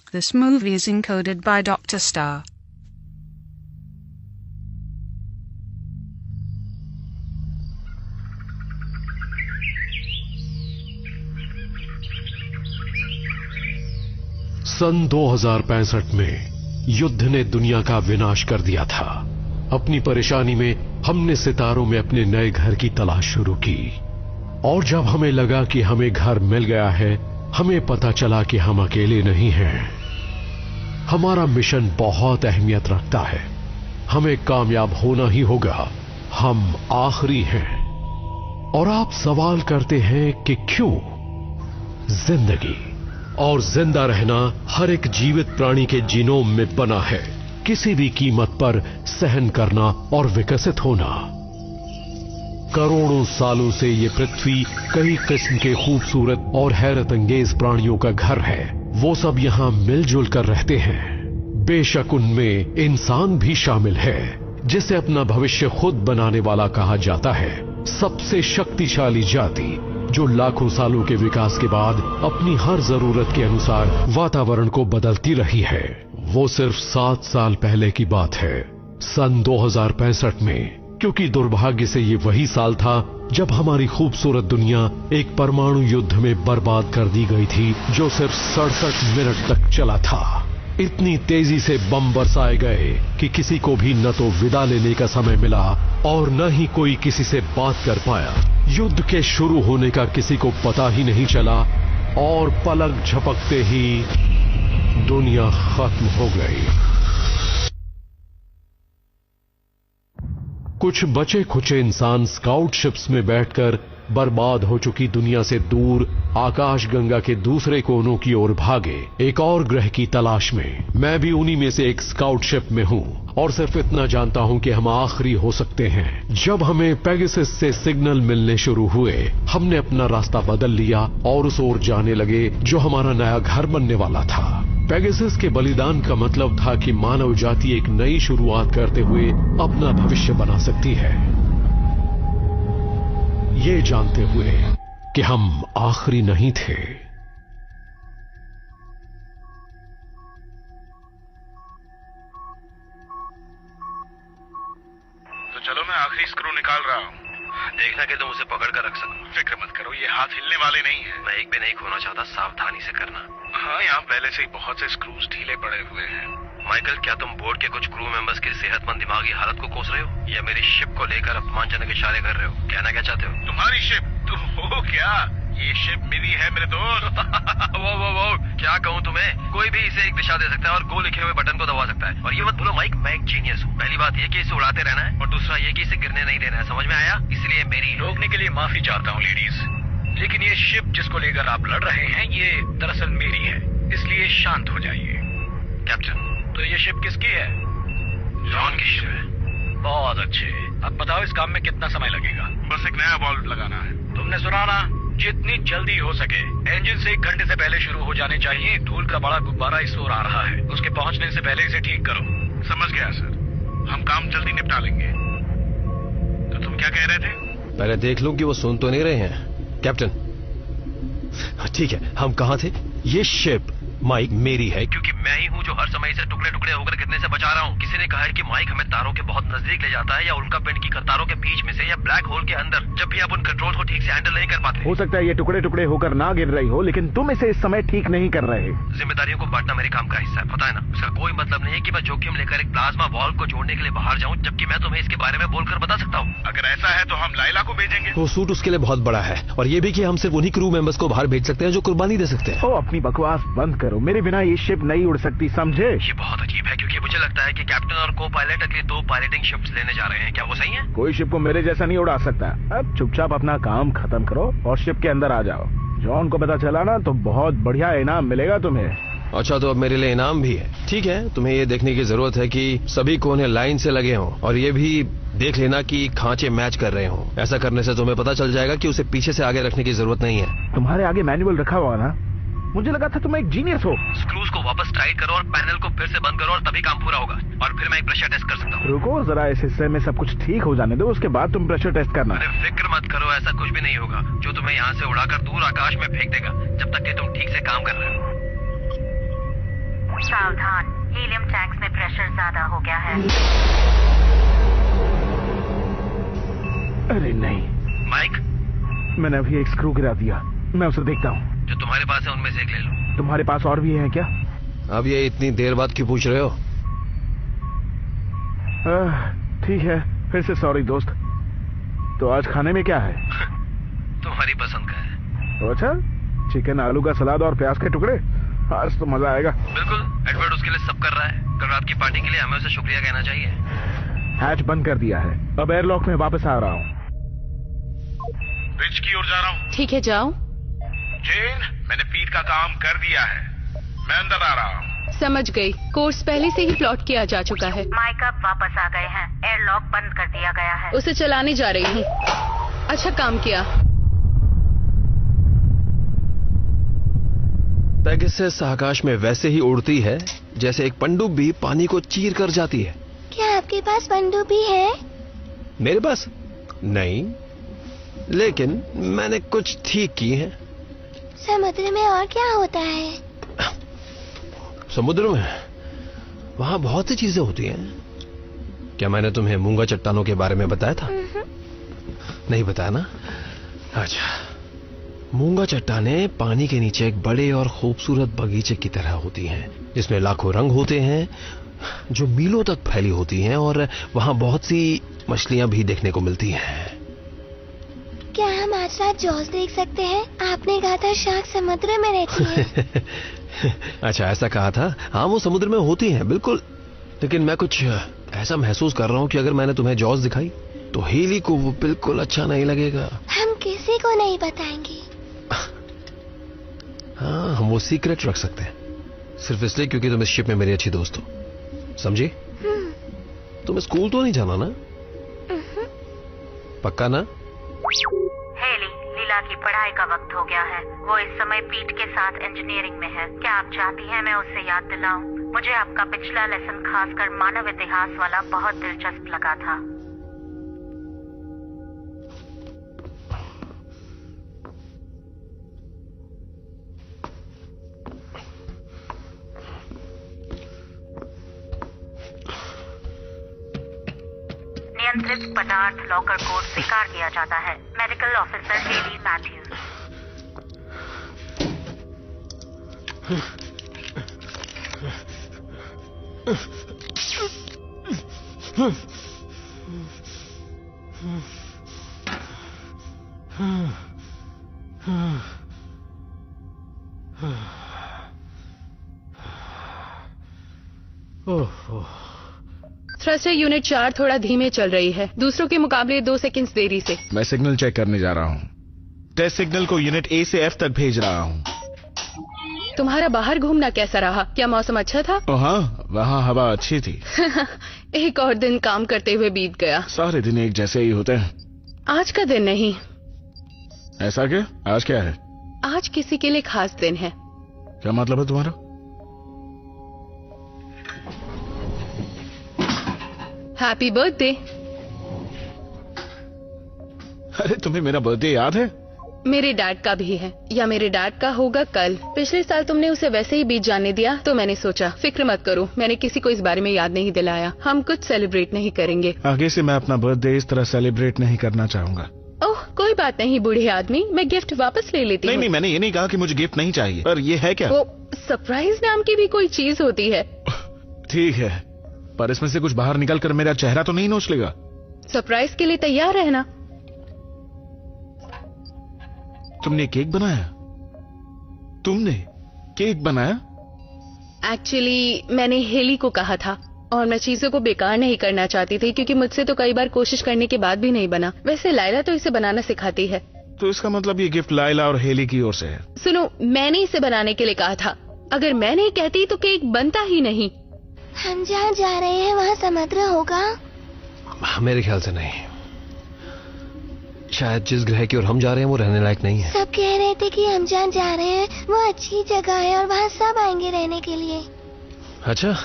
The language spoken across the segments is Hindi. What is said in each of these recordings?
This movie is encoded by Dr. Star. सन 2065 में युद्ध ने दुनिया का विनाश कर दिया था। अपनी परेशानी में हमने सितारों में अपने नए घर की तलाश शुरू की, और जब हमें लगा कि हमें घर मिल गया है, हमें पता चला कि हम अकेले नहीं हैं। हमारा मिशन बहुत अहमियत रखता है। हमें कामयाब होना ही होगा। हम आखिरी हैं। और आप सवाल करते हैं कि क्यों? जिंदगी और जिंदा रहना हर एक जीवित प्राणी के जीनोम में बना है। किसी भी कीमत पर सहन करना और विकसित होना। करोड़ों सालों से ये पृथ्वी कई किस्म के खूबसूरत और हैरत अंगेज प्राणियों का घर है। वो सब यहां मिलजुल कर रहते हैं। बेशक उनमें इंसान भी शामिल है, जिसे अपना भविष्य खुद बनाने वाला कहा जाता है। सबसे शक्तिशाली जाति जो लाखों सालों के विकास के बाद अपनी हर जरूरत के अनुसार वातावरण को बदलती रही है। वो सिर्फ 7 साल पहले की बात है, सन 2065 में। क्योंकि दुर्भाग्य से ये वही साल था जब हमारी खूबसूरत दुनिया एक परमाणु युद्ध में बर्बाद कर दी गई थी, जो सिर्फ 67 मिनट तक चला था। इतनी तेजी से बम बरसाए गए कि किसी को भी न तो विदा लेने का समय मिला और न ही कोई किसी से बात कर पाया। युद्ध के शुरू होने का किसी को पता ही नहीं चला, और पलक झपकते ही दुनिया खत्म हो गई। कुछ बचे खुचे इंसान स्काउट शिप्स में बैठकर बर्बाद हो चुकी दुनिया से दूर आकाशगंगा के दूसरे कोनों की ओर भागे, एक और ग्रह की तलाश में। मैं भी उन्हीं में से एक स्काउट शिप में हूं, और सिर्फ इतना जानता हूं कि हम आखिरी हो सकते हैं। जब हमें पेगासस से सिग्नल मिलने शुरू हुए, हमने अपना रास्ता बदल लिया और उस ओर जाने लगे जो हमारा नया घर बनने वाला था। पेगासस के बलिदान का मतलब था कि मानव जाति एक नई शुरुआत करते हुए अपना भविष्य बना सकती है, ये जानते हुए कि हम आखिरी नहीं थे। तो चलो, मैं आखिरी स्क्रू निकाल रहा हूँ। देखना कि तुम उसे पकड़ कर रख सको। फिक्र मत करो, ये हाथ हिलने वाले नहीं है। मैं एक भी नहीं खोना चाहता, सावधानी से करना। हाँ, यहाँ पहले से ही बहुत से स्क्रूज ढीले पड़े हुए हैं। माइकल, क्या तुम बोर्ड के कुछ क्रू मेंबर्स की सेहतमंद दिमागी हालत को कोस रहे हो, या मेरी शिप को लेकर अपमानजनक इशारे कर रहे हो? कहना क्या चाहते हो? तुम्हारी शिप? तुम हो क्या? ये शिप मेरी है मेरे दोस्त। वो क्या कहूँ तुम्हें? कोई भी इसे एक दिशा दे सकता है और गो लिखे हुए बटन को दबा सकता है। और ये मत भूलो माइक, मैं एक जीनियस हूँ। पहली बात ये कि इसे उड़ाते रहना है, और दूसरा ये कि इसे गिरने नहीं देना है। समझ में आया? इसलिए मेरी रोकने के लिए माफी चाहता हूँ लेडीज, लेकिन ये शिप जिसको लेकर आप लड़ रहे हैं, ये दरअसल मेरी है, इसलिए शांत हो जाइए। कैप्टन, तो ये शिप किसकी है? जॉन की शिप है। बहुत अच्छे। अब बताओ, इस काम में कितना समय लगेगा? बस एक नया वाल्व लगाना है। तुमने सुना ना, जितनी जल्दी हो सके। इंजन से 1 घंटे से पहले शुरू हो जाने चाहिए। धूल का बड़ा गुब्बारा इस ओर आ रहा है, उसके पहुंचने से पहले इसे ठीक करो। समझ गया सर, हम काम जल्दी निपटा लेंगे। तो तुम क्या कह रहे थे? पहले देख लूं कि वो सुन तो नहीं रहे हैं। कैप्टन, ठीक है, हम कहाँ थे? ये शिप माइक मेरी है, क्योंकि मैं ही हूँ जो हर समय इसे टुकड़े टुकड़े होकर गिरने से बचा रहा हूँ। किसी ने कहा है कि माइक हमें तारों के बहुत नजदीक ले जाता है, या उल्का पिंड की कतारों के बीच में से, या ब्लैक होल के अंदर, जब भी आप उन कंट्रोल को ठीक से हैंडल नहीं कर पाते। हो सकता है ये टुकड़े टुकड़े होकर ना गिर रही हो, लेकिन तुम इसे इस समय ठीक नहीं कर रहे। जिम्मेदारियों को बांटना मेरे काम का हिस्सा है, पता है ना? इसका कोई मतलब नहीं है कि मैं जोखिम लेकर एक प्लाज्मा वॉल्व को जोड़ने के लिए बाहर जाऊँ, जबकि मैं तुम्हें इसके बारे में बोलकर बता सकता हूँ। अगर ऐसा है तो हम लाइला को भेजेंगे। वो सूट उसके लिए बहुत बड़ा है, और ये भी कि हम सिर्फ उन्हीं क्रू मेंबर्स को बाहर भेज सकते हैं जो कुर्बानी दे सकते हैं। ओ, अपनी बकवास बंद करो। मेरे बिना ये शिप नहीं उड़ सकती, समझे? ये बहुत अजीब है, क्योंकि मुझे लगता है कि कैप्टन और को पायलट अगली 2 पायलटिंग शिफ्ट्स लेने जा रहे हैं। क्या वो सही है? कोई शिप को मेरे जैसा नहीं उड़ा सकता। अब चुपचाप अपना काम खत्म करो और शिप के अंदर आ जाओ। जॉन को पता चला ना तो बहुत बढ़िया इनाम मिलेगा तुम्हें। अच्छा, तो अब मेरे लिए इनाम भी है। ठीक है, तुम्हें ये देखने की जरूरत है कि सभी कोने लाइन से लगे हों, और ये भी देख लेना कि खांचे मैच कर रहे हों। ऐसा करने से तुम्हें पता चल जाएगा कि उसे पीछे से आगे रखने की जरूरत नहीं है। तुम्हारे आगे मैनुअल रखा हुआ ना? मुझे लगा था तुम एक जीनियस हो। स्क्रूज को वापस टाइट करो और पैनल को फिर से बंद करो, और तभी काम पूरा होगा। और फिर मैं एक प्रेशर टेस्ट कर सकता हूँ। रुको जरा, इस हिस्से में सब कुछ ठीक हो जाने दो, उसके बाद तुम प्रेशर टेस्ट करना। अरे फिक्र मत करो, ऐसा कुछ भी नहीं होगा जो तुम्हें यहाँ से उड़ाकर दूर आकाश में फेंक देगा, जब तक कि तुम ठीक से काम कर रहे हो। सावधान, हीलियम टैंक्स में प्रेशर ज्यादा हो गया है। अरे नहीं माइक, मैंने अभी एक स्क्रू गिरा दिया, मैं उसे देखता हूँ। जो तुम्हारे पास है उनमें से एक ले लो। तुम्हारे पास और भी हैं क्या? अब ये इतनी देर बाद क्यों पूछ रहे हो? ठीक है, फिर से सॉरी दोस्त। तो आज खाने में क्या है? तुम्हारी पसंद का है। अच्छा, चिकन, आलू का सलाद और प्याज के टुकड़े। आज तो मजा आएगा। बिल्कुल, एडवर्ड उसके लिए सब कर रहा है। कल रात की पार्टी के लिए हमें उसे शुक्रिया कहना चाहिए। हैच बंद कर दिया है, अब एयरलॉक में वापस आ रहा हूँ। ब्रिज की ओर जा रहा हूँ। ठीक है, जाओ। जेन, मैंने पीट का काम कर दिया है, मैं अंदर आ रहा हूँ। समझ गई, कोर्स पहले से ही प्लॉट किया जा चुका है। माइक अब वापस आ गए हैं, एयरलॉक बंद कर दिया गया है। उसे चलाने जा रही हूँ। अच्छा काम किया। पेगासस आकाश में वैसे ही उड़ती है जैसे एक पनडुब्बी पानी को चीर कर जाती है। क्या आपके पास पनडुब्बी है? मेरे पास नहीं, लेकिन मैंने कुछ ठीक की है। समुद्र में और क्या होता है? समुद्र में वहां बहुत सी चीजें होती हैं। क्या मैंने तुम्हें मूंगा चट्टानों के बारे में बताया था? नहीं बताया ना? अच्छा, मूंगा चट्टानें पानी के नीचे एक बड़े और खूबसूरत बगीचे की तरह होती हैं, जिसमें लाखों रंग होते हैं, जो मीलों तक फैली होती हैं, और वहां बहुत सी मछलियां भी देखने को मिलती हैं। क्या हम आज रात जॉज देख सकते हैं? आपने कहा था शार्क समुद्र में रहती है। अच्छा, ऐसा कहा था? हाँ, वो समुद्र में होती हैं, बिल्कुल। लेकिन मैं कुछ ऐसा महसूस कर रहा हूँ कि अगर मैंने तुम्हें जॉज दिखाई तो हेली को वो बिल्कुल अच्छा नहीं लगेगा। हम किसी को नहीं बताएंगे। हाँ, हम वो सीक्रेट रख सकते हैं, सिर्फ इसलिए क्योंकि तुम इस शिप में मेरी अच्छी दोस्त हो, समझी? तुम्हें स्कूल तो नहीं जाना ना? पक्का ना? हेली, लीला की पढ़ाई का वक्त हो गया है। वो इस समय पीट के साथ इंजीनियरिंग में है। क्या आप चाहती हैं मैं उससे याद दिलाऊं? मुझे आपका पिछला लेसन, खासकर मानव इतिहास वाला, बहुत दिलचस्प लगा था। नियंत्रित पदार्थ लॉकर कोड स्वीकार किया जाता है। Medical officer Hayley Matthews. Thruster unit 4 थोड़ा धीमे चल रही है, दूसरों के मुकाबले 2 सेकंड्स देरी से। मैं सिग्नल चेक करने जा रहा हूँ। टेस्ट सिग्नल को यूनिट ए से एफ तक भेज रहा हूँ। तुम्हारा बाहर घूमना कैसा रहा? क्या मौसम अच्छा था? हाँ, वहाँ हवा अच्छी थी। एक और दिन काम करते हुए बीत गया। सारे दिन एक जैसे ही होते हैं। आज का दिन नहीं। ऐसा क्या? आज क्या है? आज किसी के लिए खास दिन है। क्या मतलब है तुम्हारा? Happy birthday. अरे, तुम्हें मेरा बर्थडे याद है? मेरे डैड का भी है, या मेरे डैड का होगा कल। पिछले साल तुमने उसे वैसे ही बीत जाने दिया, तो मैंने सोचा फिक्र मत करो, मैंने किसी को इस बारे में याद नहीं दिलाया। हम कुछ सेलिब्रेट नहीं करेंगे। आगे से मैं अपना बर्थडे इस तरह सेलिब्रेट नहीं करना चाहूंगा। ओह, कोई बात नहीं बूढ़े आदमी, मैं गिफ्ट वापस ले लेती हूँ। नहीं, मैंने ये नहीं कहा कि मुझे गिफ्ट नहीं चाहिए। पर ये है क्या? वो सरप्राइज नाम की भी कोई चीज होती है। ठीक है, पर इसमें से कुछ बाहर निकल कर मेरा चेहरा तो नहीं नोच लेगा? सरप्राइज के लिए तैयार रहना। तुमने केक बनाया? तुमने केक बनाया? एक्चुअली मैंने हेली को कहा था, और मैं चीजों को बेकार नहीं करना चाहती थी, क्योंकि मुझसे तो कई बार कोशिश करने के बाद भी नहीं बना। वैसे लाइला तो इसे बनाना सिखाती है। तो इसका मतलब ये गिफ्ट लाइला और हेली की ओर से है। सुनो, मैंने इसे बनाने के लिए कहा था। अगर मैं नहीं कहती तो केक बनता ही नहीं। हम जहाँ जा रहे हैं वहाँ समुद्र होगा? मेरे ख्याल से नहीं। शायद जिस ग्रह की ओर हम जा रहे हैं वो रहने लायक नहीं है। सब कह रहे थे कि हम जहाँ जा रहे हैं वो अच्छी जगह है और वहाँ सब आएंगे रहने के लिए। अच्छा,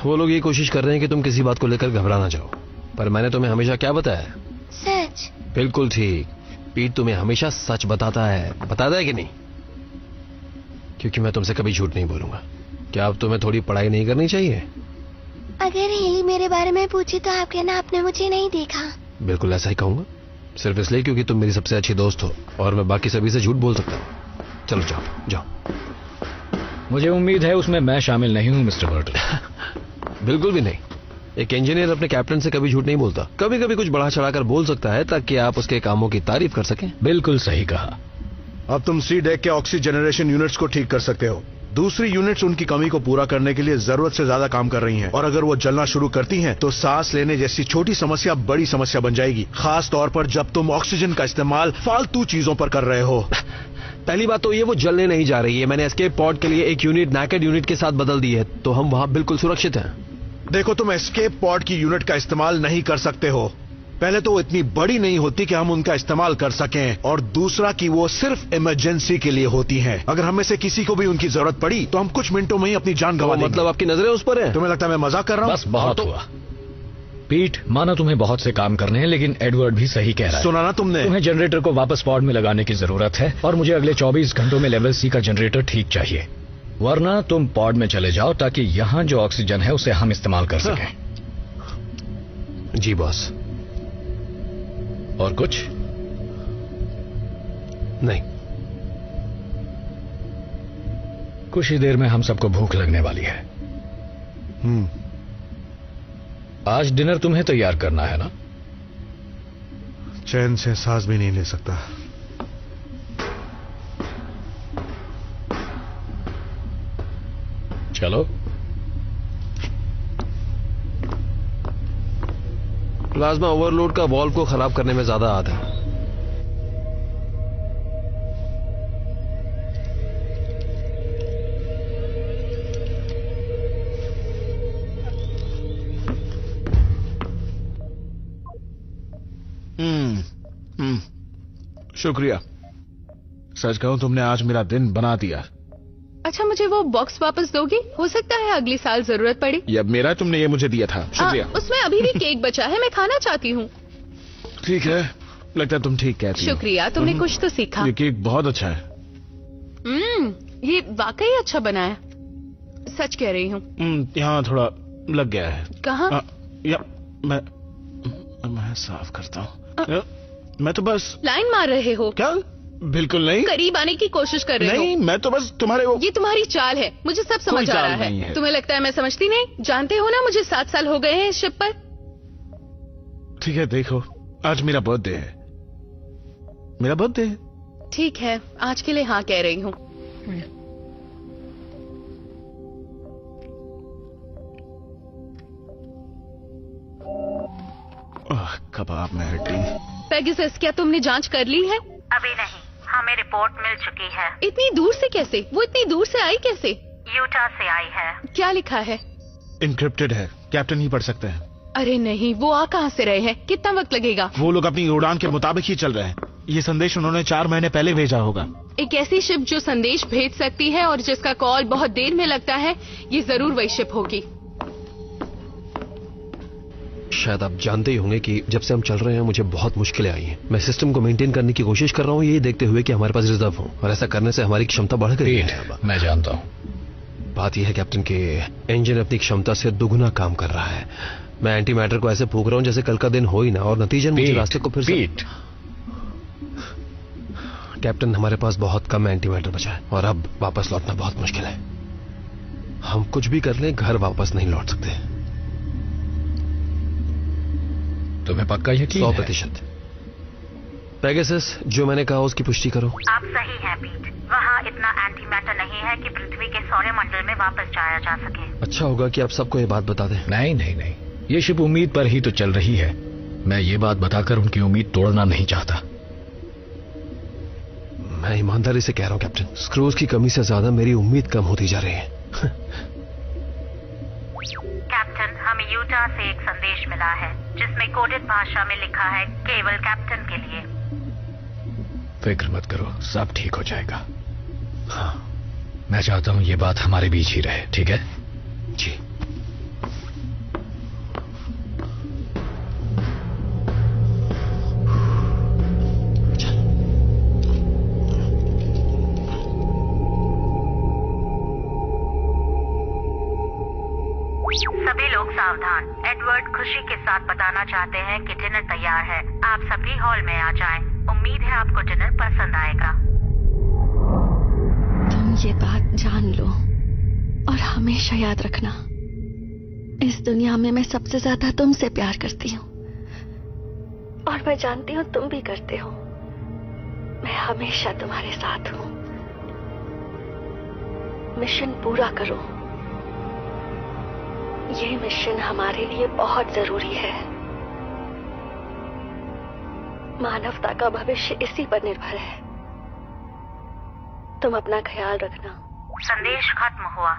वो लोग ये कोशिश कर रहे हैं कि तुम किसी बात को लेकर घबरा ना जाओ, पर मैंने तुम्हें हमेशा क्या बताया? सच। बिल्कुल ठीक। पीट तुम्हें हमेशा सच बताता है कि नहीं? क्योंकि मैं तुमसे कभी झूठ नहीं बोलूंगा। क्या अब तुम्हें थोड़ी पढ़ाई नहीं करनी चाहिए? अगर हेली मेरे बारे में पूछी तो आप कहना आपने मुझे नहीं देखा। बिल्कुल ऐसा ही कहूंगा, सिर्फ इसलिए क्योंकि तुम मेरी सबसे अच्छी दोस्त हो और मैं बाकी सभी से झूठ बोल सकता हूँ। चलो जाओ जाओ। मुझे उम्मीद है उसमें मैं शामिल नहीं हूँ मिस्टर बर्टल। बिल्कुल भी नहीं। एक इंजीनियर अपने कैप्टन से कभी झूठ नहीं बोलता। कभी कभी कुछ बढ़ा चढ़ाकर बोल सकता है ताकि आप उसके कामों की तारीफ कर सकें। बिल्कुल सही कहा। अब तुम सी डेक के ऑक्सीजनरेशन यूनिट्स को ठीक कर सकते हो। दूसरी यूनिट्स उनकी कमी को पूरा करने के लिए जरूरत से ज्यादा काम कर रही हैं और अगर वो जलना शुरू करती हैं तो सांस लेने जैसी छोटी समस्या बड़ी समस्या बन जाएगी, खास तौर पर जब तुम ऑक्सीजन का इस्तेमाल फालतू चीजों पर कर रहे हो। पहली बात तो ये वो जलने नहीं जा रही है। मैंने एस्केप पॉड के लिए एक यूनिट नैकेड यूनिट के साथ बदल दी है, तो हम वहां बिल्कुल सुरक्षित हैं। देखो, तुम एस्केप पॉड की यूनिट का इस्तेमाल नहीं कर सकते हो। पहले तो वो इतनी बड़ी नहीं होती कि हम उनका इस्तेमाल कर सकें, और दूसरा कि वो सिर्फ इमरजेंसी के लिए होती हैं। अगर हम में से किसी को भी उनकी जरूरत पड़ी तो हम कुछ मिनटों में ही अपनी जान गंवा देंगे। मतलब आपकी नजरें उस पर हैं? तुम्हें लगता है मैं मजाक कर रहा हूँ? बस बहुत हुआ पीट, माना तुम्हें बहुत से काम करने हैं, लेकिन एडवर्ड भी सही कह रहा है। सुना ना तुमने? तुम्हें जनरेटर को वापस पॉड में लगाने की जरूरत है और मुझे अगले 24 घंटों में लेवल सी का जनरेटर ठीक चाहिए, वरना तुम पॉड में चले जाओ ताकि यहाँ जो ऑक्सीजन है उसे हम इस्तेमाल कर सकें। जी बॉस। और कुछ नहीं। कुछ ही देर में हम सबको भूख लगने वाली है। आज डिनर तुम्हें तैयार करना है ना? चैन से सांस भी नहीं ले सकता। चलो। प्लाज्मा ओवरलोड का वॉल्व को खराब करने में ज्यादा हाथ है। शुक्रिया। सच कहूं तुमने आज मेरा दिन बना दिया। अच्छा, मुझे वो बॉक्स वापस दोगे? हो सकता है अगली साल जरूरत पड़े। ये अब मेरा, तुमने ये मुझे दिया था। शुक्रिया। उसमें अभी भी केक बचा है, मैं खाना चाहती हूँ। ठीक है, लगता है तुम ठीक कहती हो। शुक्रिया, तुमने कुछ तो सीखा। ये केक बहुत अच्छा है। ये वाकई अच्छा बना है, सच कह रही हूँ। यहाँ थोड़ा लग गया है। कहाँ? मैं साफ करता हूँ। मैं तो बस लाइन मार रहे हो क्या? बिल्कुल नहीं। करीब आने की कोशिश कर रहे हो। नहीं, मैं तो बस तुम्हारे वो... ये तुम्हारी चाल है, मुझे सब समझ आ रहा है। तुम्हें लगता है मैं समझती नहीं? जानते हो ना, मुझे 7 साल हो गए हैं इस शिप पर। ठीक है, देखो, आज मेरा बर्थडे है। मेरा बर्थडे है। ठीक है, आज के लिए हाँ कह रही हूँ। कबाब में हड्डी। पेगासस, क्या तुमने जांच कर ली है? अभी नहीं, हमें रिपोर्ट मिल चुकी है। इतनी दूर से कैसे? वो इतनी दूर से आई कैसे? यूटा से आई है। क्या लिखा है? इनक्रिप्टेड है, कैप्टन ही पढ़ सकते हैं। अरे नहीं, वो आ कहाँ से रहे हैं? कितना वक्त लगेगा? वो लोग अपनी उड़ान के मुताबिक ही चल रहे हैं। ये संदेश उन्होंने 4 महीने पहले भेजा होगा। एक ऐसी शिप जो संदेश भेज सकती है और जिसका कॉल बहुत देर में लगता है, ये जरूर वही शिप होगी। शायद आप जानते ही होंगे कि जब से हम चल रहे हैं मुझे बहुत मुश्किलें आई हैं। मैं सिस्टम को मेंटेन करने की कोशिश कर रहा हूँ, यही देखते हुए कि हमारे पास रिजर्व हो, और ऐसा करने से हमारी क्षमता बढ़ गई है। मैं जानता हूँ। बात यह है कैप्टन कि इंजन अपनी क्षमता से दुगुना काम कर रहा है। मैं एंटी मैटर को ऐसे फूंक रहा हूँ जैसे कल का दिन हो ही ना, और नतीजन मुझे रास्ते को फिर से... कैप्टन, हमारे पास बहुत कम एंटी मैटर बचा है और अब वापस लौटना बहुत मुश्किल है। हम कुछ भी कर लें, घर वापस नहीं लौट सकते। तुम्हें पक्का यकीन है? 100%। पेगासस, जो मैंने कहा उसकी पुष्टि करो। आप सही हैं पीट, वहाँ इतना एंटी मैटर नहीं है कि पृथ्वी के सौरमंडल में वापस जाया जा सके। अच्छा होगा कि आप सबको ये बात बता दें। नहीं नहीं नहीं, ये शिप उम्मीद पर ही तो चल रही है। मैं ये बात बताकर उनकी उम्मीद तोड़ना नहीं चाहता। मैं ईमानदारी से कह रहा हूं कैप्टन, स्क्रूज की कमी से ज्यादा मेरी उम्मीद कम होती जा रही है। कैप्टन, हमें यूटा से एक संदेश मिला है जिसमें कोडेड भाषा में लिखा है, केवल कैप्टन के लिए। फिक्र मत करो, सब ठीक हो जाएगा। हाँ, मैं चाहता हूं ये बात हमारे बीच ही रहे, ठीक है? जी। लोग सावधान। एडवर्ड खुशी के साथ बताना चाहते हैं कि डिनर तैयार है। आप सभी हॉल में आ जाएं। उम्मीद है आपको डिनर पसंद आएगा। तुम ये बात जान लो और हमेशा याद रखना, इस दुनिया में मैं सबसे ज्यादा तुमसे प्यार करती हूँ और मैं जानती हूँ तुम भी करते हो। मैं हमेशा तुम्हारे साथ हूँ। मिशन पूरा करो। ये मिशन हमारे लिए बहुत जरूरी है। मानवता का भविष्य इसी पर निर्भर है। तुम अपना ख्याल रखना। संदेश खत्म हुआ।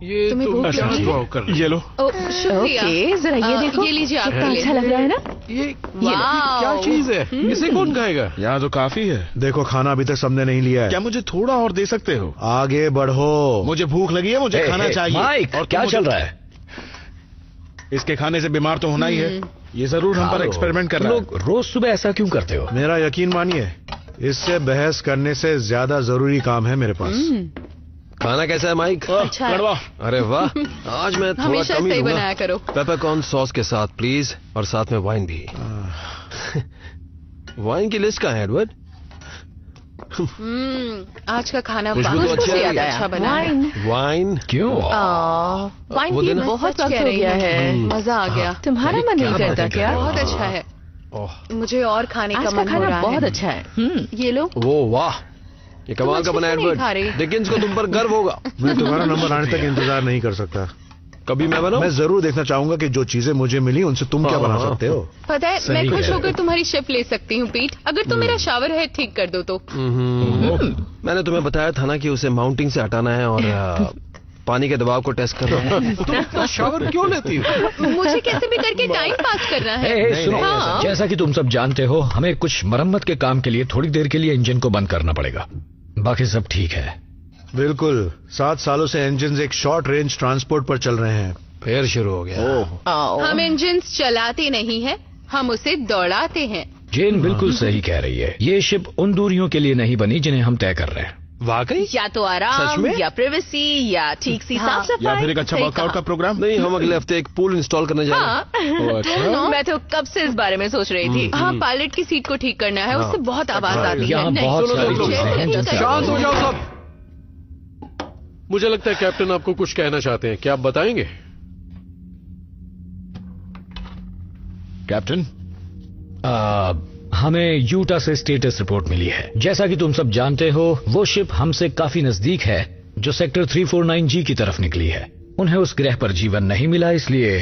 ये तुम्हें भूख लगी? कर ये लो। शुक्रिया। ओके, जरा ये देखो। ये लीजिए आपके लिए। अच्छा लग रहा है ना? ये क्या चीज है? इसे कौन खाएगा? यहाँ तो काफी है। देखो खाना अभी तक सबने नहीं लिया है। क्या मुझे थोड़ा और दे सकते हो? आगे बढ़ो। मुझे भूख लगी है, मुझे खाना चाहिए। माइक, और क्या चल रहा है? इसके खाने से बीमार तो होना ही है। ये जरूर हम पर एक्सपेरिमेंट कर रहा है। लोग रोज सुबह ऐसा क्यों करते हो? मेरा यकीन मानिए, इससे बहस करने से ज्यादा जरूरी काम है मेरे पास। खाना कैसा है माइक? अच्छा है। कड़वा। अरे वाह, आज मैं थोड़ा हमेशा कम ही सही दूंगा। बनाया करो। पेपरकॉर्न सॉस के साथ प्लीज, और साथ में वाइन भी। वाइन की लिस्ट कहाँ है एडवर्ड? आज का खाना खुशबू तो बहुत अच्छी आ रही ज्यादा है। अच्छा बना है। वाइन क्यों? वाइन वो पी देना। बहुत सच वक्त कह हो रही गया हूँ। है। मजा आ गया। तुम्हारा मन नहीं क्या करता बातें क्या? कर रहे हो? बहुत अच्छा है। ओह, मुझे और खाने का आज का मन हो खाना रहा बहुत है। अच्छा है। ये लो। वो वाह, ये कमाल का अच्छे बना से नहीं खा एडवर्ड। रही। डिकिंस को तुम पर गर्व होगा। मैं तुम्हारा नंबर आने तक इंतजार नहीं कर सकता। कभी मैं बनाऊं? मैं जरूर देखना चाहूंगा कि जो चीजें मुझे मिली उनसे तुम क्या बना सकते हो। पता है, मैं खुश होकर तुम्हारी शिफ्ट ले सकती हूँ पीट, अगर तुम मेरा शावर हेड ठीक कर दो तो। मैंने तुम्हें बताया था ना कि उसे माउंटिंग से हटाना है और पानी के दबाव को टेस्ट करना है। तुम इतना शावर क्यों लेती हो? मुझे कैसे भी करके टाइम पास करना है। ए, सुनो, हाँ। जैसा कि तुम सब जानते हो, हमें कुछ मरम्मत के काम के लिए थोड़ी देर के लिए इंजन को बंद करना पड़ेगा। बाकी सब ठीक है। बिल्कुल, 7 सालों से इंजन एक शॉर्ट रेंज ट्रांसपोर्ट पर चल रहे हैं। फिर शुरू हो गया। हम इंजन चलाते नहीं हैं, हम उसे दौड़ाते हैं। जेन बिल्कुल सही कह रही है। ये शिप उन दूरियों के लिए नहीं बनी जिन्हें हम तय कर रहे हैं। वाकई? या तो सच आराम में? या प्राइवेसी या ठीक सी साफ या सफाई। फिर एक अच्छा सही वर्कआउट का कहा। प्रोग्राम। नहीं, हम अगले हफ्ते एक पूल इंस्टॉल करने जा रहे हैं। हाँ। मैं तो कब से इस बारे में सोच रही थी। हाँ, पायलट की सीट को ठीक करना है, उससे बहुत आवाज आती है। यहाँ नहीं, बहुत सुनो, सारी सुनो, चीजें सुनो, हैं जिनसे शांत हो जाओ सब। मुझे लगता है कैप्टन आपको कुछ कहना चाहते हैं। क्या आप बताएंगे? कैप्टन, हमें यूटा से स्टेटस रिपोर्ट मिली है। जैसा कि तुम सब जानते हो, वो शिप हमसे काफी नजदीक है जो सेक्टर 349G की तरफ निकली है। उन्हें उस ग्रह पर जीवन नहीं मिला, इसलिए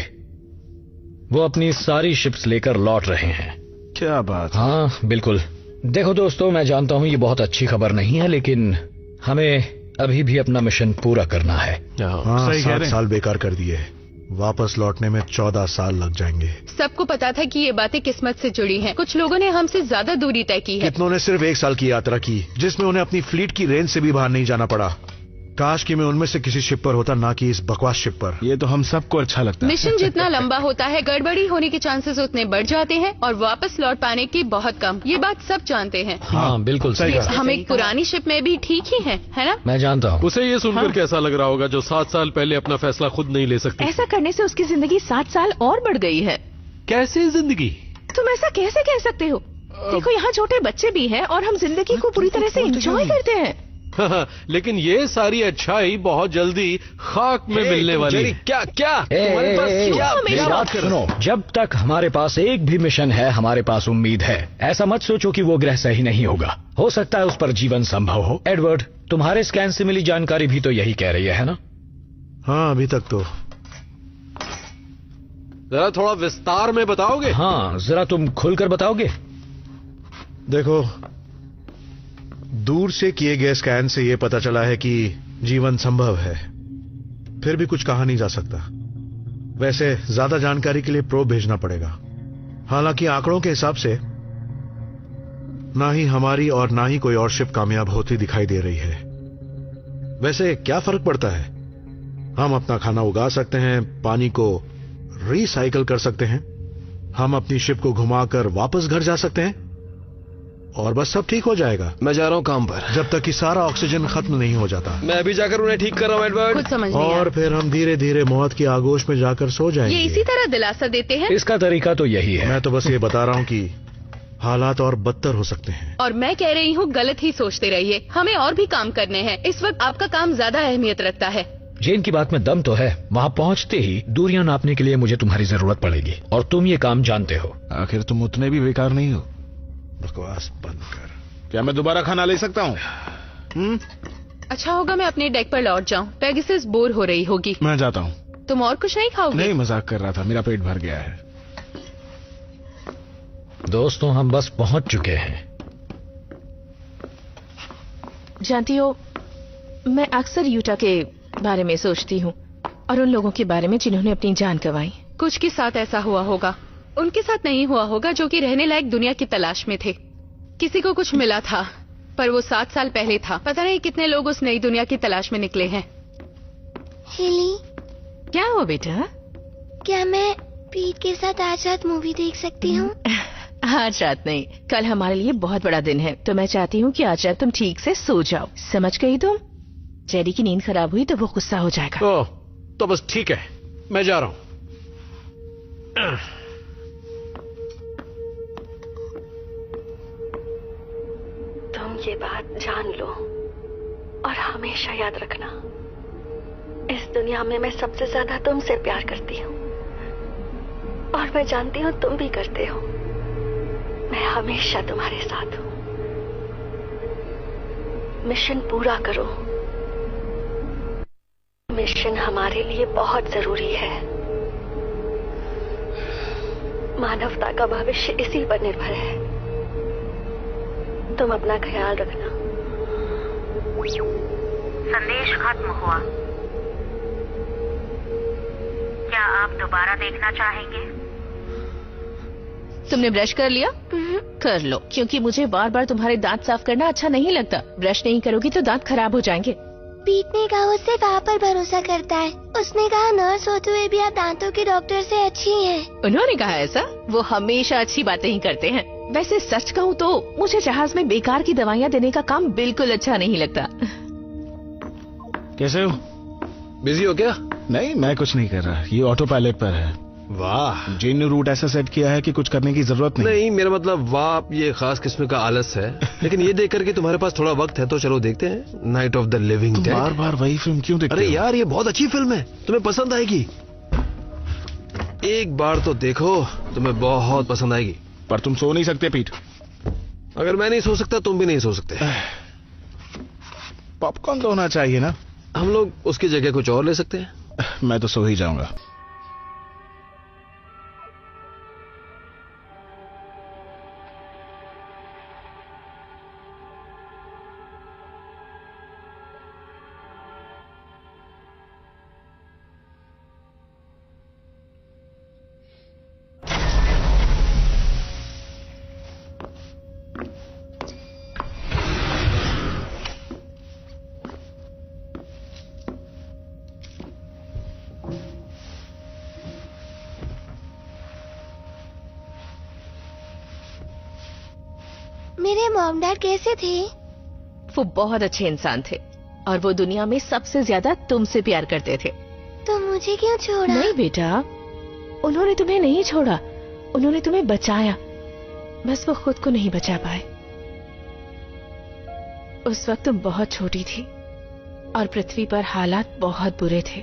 वो अपनी सारी शिप्स लेकर लौट रहे हैं। क्या बात। हाँ बिल्कुल। देखो दोस्तों, मैं जानता हूँ ये बहुत अच्छी खबर नहीं है, लेकिन हमें अभी भी अपना मिशन पूरा करना है। हाँ, सही कह रहे 7 हैं। साल बेकार कर दिए। वापस लौटने में 14 साल लग जाएंगे। सबको पता था कि ये बातें किस्मत से जुड़ी हैं। कुछ लोगों ने हमसे ज्यादा दूरी तय की है। कितनों ने सिर्फ 1 साल की यात्रा की, जिसमें उन्हें अपनी फ्लीट की रेंज से भी बाहर नहीं जाना पड़ा। काश कि मैं उनमें से किसी शिप पर होता, ना कि इस बकवास शिप पर। ये तो हम सबको अच्छा लगता है। मिशन जितना लंबा होता है, गड़बड़ी होने के चांसेस उतने बढ़ जाते हैं और वापस लौट पाने की बहुत कम। ये बात सब जानते हैं। हाँ बिल्कुल सही कहा। हम एक पुरानी शिप में भी ठीक ही हैं, है ना? मैं जानता हूँ। उसे ये सुनकर कैसा लग रहा होगा जो 7 साल पहले अपना फैसला खुद नहीं ले सकती? ऐसा करने से उसकी जिंदगी 7 साल और बढ़ गई है। कैसे जिंदगी? तुम ऐसा कैसे कह सकते हो? देखो, यहाँ छोटे बच्चे भी हैं और हम जिंदगी को पूरी तरह से एंजॉय करते हैं। लेकिन ये सारी अच्छाई बहुत जल्दी खाक में मिलने वाली जेरी, है। क्या क्या तुम्हारे पास क्या मेरी क्या बात सुनो। जब तक हमारे पास एक भी मिशन है, हमारे पास उम्मीद है। ऐसा मत सोचो कि वो ग्रह सही नहीं होगा। हो सकता है उस पर जीवन संभव हो। एडवर्ड, तुम्हारे स्कैन से मिली जानकारी भी तो यही कह रही है ना? हाँ, अभी तक तो। जरा थोड़ा विस्तार में बताओगे? हाँ, जरा तुम खुलकर बताओगे। देखो, दूर से किए गए स्कैन से यह पता चला है कि जीवन संभव है, फिर भी कुछ कहा नहीं जा सकता। वैसे ज्यादा जानकारी के लिए प्रोब भेजना पड़ेगा। हालांकि आंकड़ों के हिसाब से ना ही हमारी और ना ही कोई और शिप कामयाब होती दिखाई दे रही है। वैसे क्या फर्क पड़ता है? हम अपना खाना उगा सकते हैं, पानी को रिसाइकल कर सकते हैं, हम अपनी शिप को घुमाकर वापस घर जा सकते हैं। और बस सब ठीक हो जाएगा। मैं जा रहा हूँ काम पर। जब तक कि सारा ऑक्सीजन खत्म नहीं हो जाता। मैं अभी जाकर उन्हें ठीक कर रहा हूँ एडवर्ड। कुछ समझ नहीं और फिर हम धीरे धीरे मौत की आगोश में जाकर सो जाएंगे। ये इसी तरह दिलासा देते हैं। इसका तरीका तो यही है। मैं तो बस ये बता रहा हूँ कि हालात और बदतर हो सकते हैं। और मैं कह रही हूँ गलत ही सोचते रहिए, हमें और भी काम करने हैं। इस वक्त आपका काम ज्यादा अहमियत रखता है। जेन की बात में दम तो है। वहाँ पहुँचते ही दूरियां नापने के लिए मुझे तुम्हारी जरूरत पड़ेगी और तुम ये काम जानते हो। आखिर तुम उतने भी बेकार नहीं हो। बकवास बंद कर। क्या मैं दोबारा खाना ले सकता हूँ? अच्छा होगा मैं अपने डेक पर लौट जाऊँ। पेगासस बोर हो रही होगी। मैं जाता हूँ। तुम और कुछ नहीं खाओगे? नहीं, मजाक कर रहा था, मेरा पेट भर गया है। दोस्तों हम बस पहुँच चुके हैं। जानती हो, मैं अक्सर यूटा के बारे में सोचती हूँ और उन लोगों के बारे में जिन्होंने अपनी जान गंवाई। कुछ के साथ ऐसा हुआ होगा, उनके साथ नहीं हुआ होगा जो कि रहने लायक दुनिया की तलाश में थे। किसी को कुछ मिला था पर वो 7 साल पहले था। पता नहीं कितने लोग उस नई दुनिया की तलाश में निकले हैं। हेली, क्या हुआ बेटा? क्या मैं पीट के साथ आज रात मूवी देख सकती हूँ? आज रात नहीं, कल हमारे लिए बहुत बड़ा दिन है, तो मैं चाहती हूँ कि आज रात तुम ठीक से सो जाओ। समझ गई तुम? जेडी की नींद खराब हुई तो वो गुस्सा हो जाएगा। ओह, तो बस ठीक है, मैं जा रहा हूँ। तुम ये बात जान लो और हमेशा याद रखना, इस दुनिया में मैं सबसे ज्यादा तुमसे प्यार करती हूँ और मैं जानती हूँ तुम भी करते हो। मैं हमेशा तुम्हारे साथ हूँ। मिशन पूरा करो। मिशन हमारे लिए बहुत जरूरी है। मानवता का भविष्य इसी पर निर्भर है। तुम अपना ख्याल रखना। संदेश खत्म हुआ। क्या आप दोबारा देखना चाहेंगे? तुमने ब्रश कर लिया? कर लो, क्योंकि मुझे बार बार तुम्हारे दांत साफ करना अच्छा नहीं लगता। ब्रश नहीं करोगी तो दांत खराब हो जाएंगे। पीट ने कहा उससे वहाँ पर भरोसा करता है। उसने कहा नर्स होते हुए भी आप दांतों के डॉक्टर से अच्छी हैं। उन्होंने कहा ऐसा? वो हमेशा अच्छी बातें ही करते हैं। वैसे सच कहूँ तो मुझे जहाज में बेकार की दवाइयाँ देने का काम बिल्कुल अच्छा नहीं लगता। कैसे हो? बिजी हो क्या? नहीं, मैं कुछ नहीं कर रहा, ये ऑटो पायलट पर है। वाह, जेन ने रूट ऐसा सेट किया है कि कुछ करने की जरूरत नहीं। नहीं, मेरा मतलब वाह, ये खास किस्म का आलस है। लेकिन ये देख करके तुम्हारे पास थोड़ा वक्त है तो चलो देखते हैं Night of the Living Dead. बार बार वही फिल्म क्यों देखते अरे हो? यार, ये बहुत अच्छी फिल्म है, तुम्हें पसंद आएगी। एक बार तो देखो, तुम्हें बहुत पसंद आएगी। पर तुम सो नहीं सकते पीट। अगर मैं नहीं सो सकता तुम भी नहीं सो सकते। पॉपकॉर्न तो होना चाहिए ना। हम लोग उसकी जगह कुछ और ले सकते हैं। मैं तो सो ही जाऊंगा। मेरे मॉम डैड कैसे थे? वो बहुत अच्छे इंसान थे और वो दुनिया में सबसे ज्यादा तुमसे प्यार करते थे। तो मुझे क्यों छोड़ा? नहीं बेटा, उन्होंने तुम्हें नहीं छोड़ा, उन्होंने तुम्हें बचाया। बस वो खुद को नहीं बचा पाए। उस वक्त तुम बहुत छोटी थी और पृथ्वी पर हालात बहुत बुरे थे।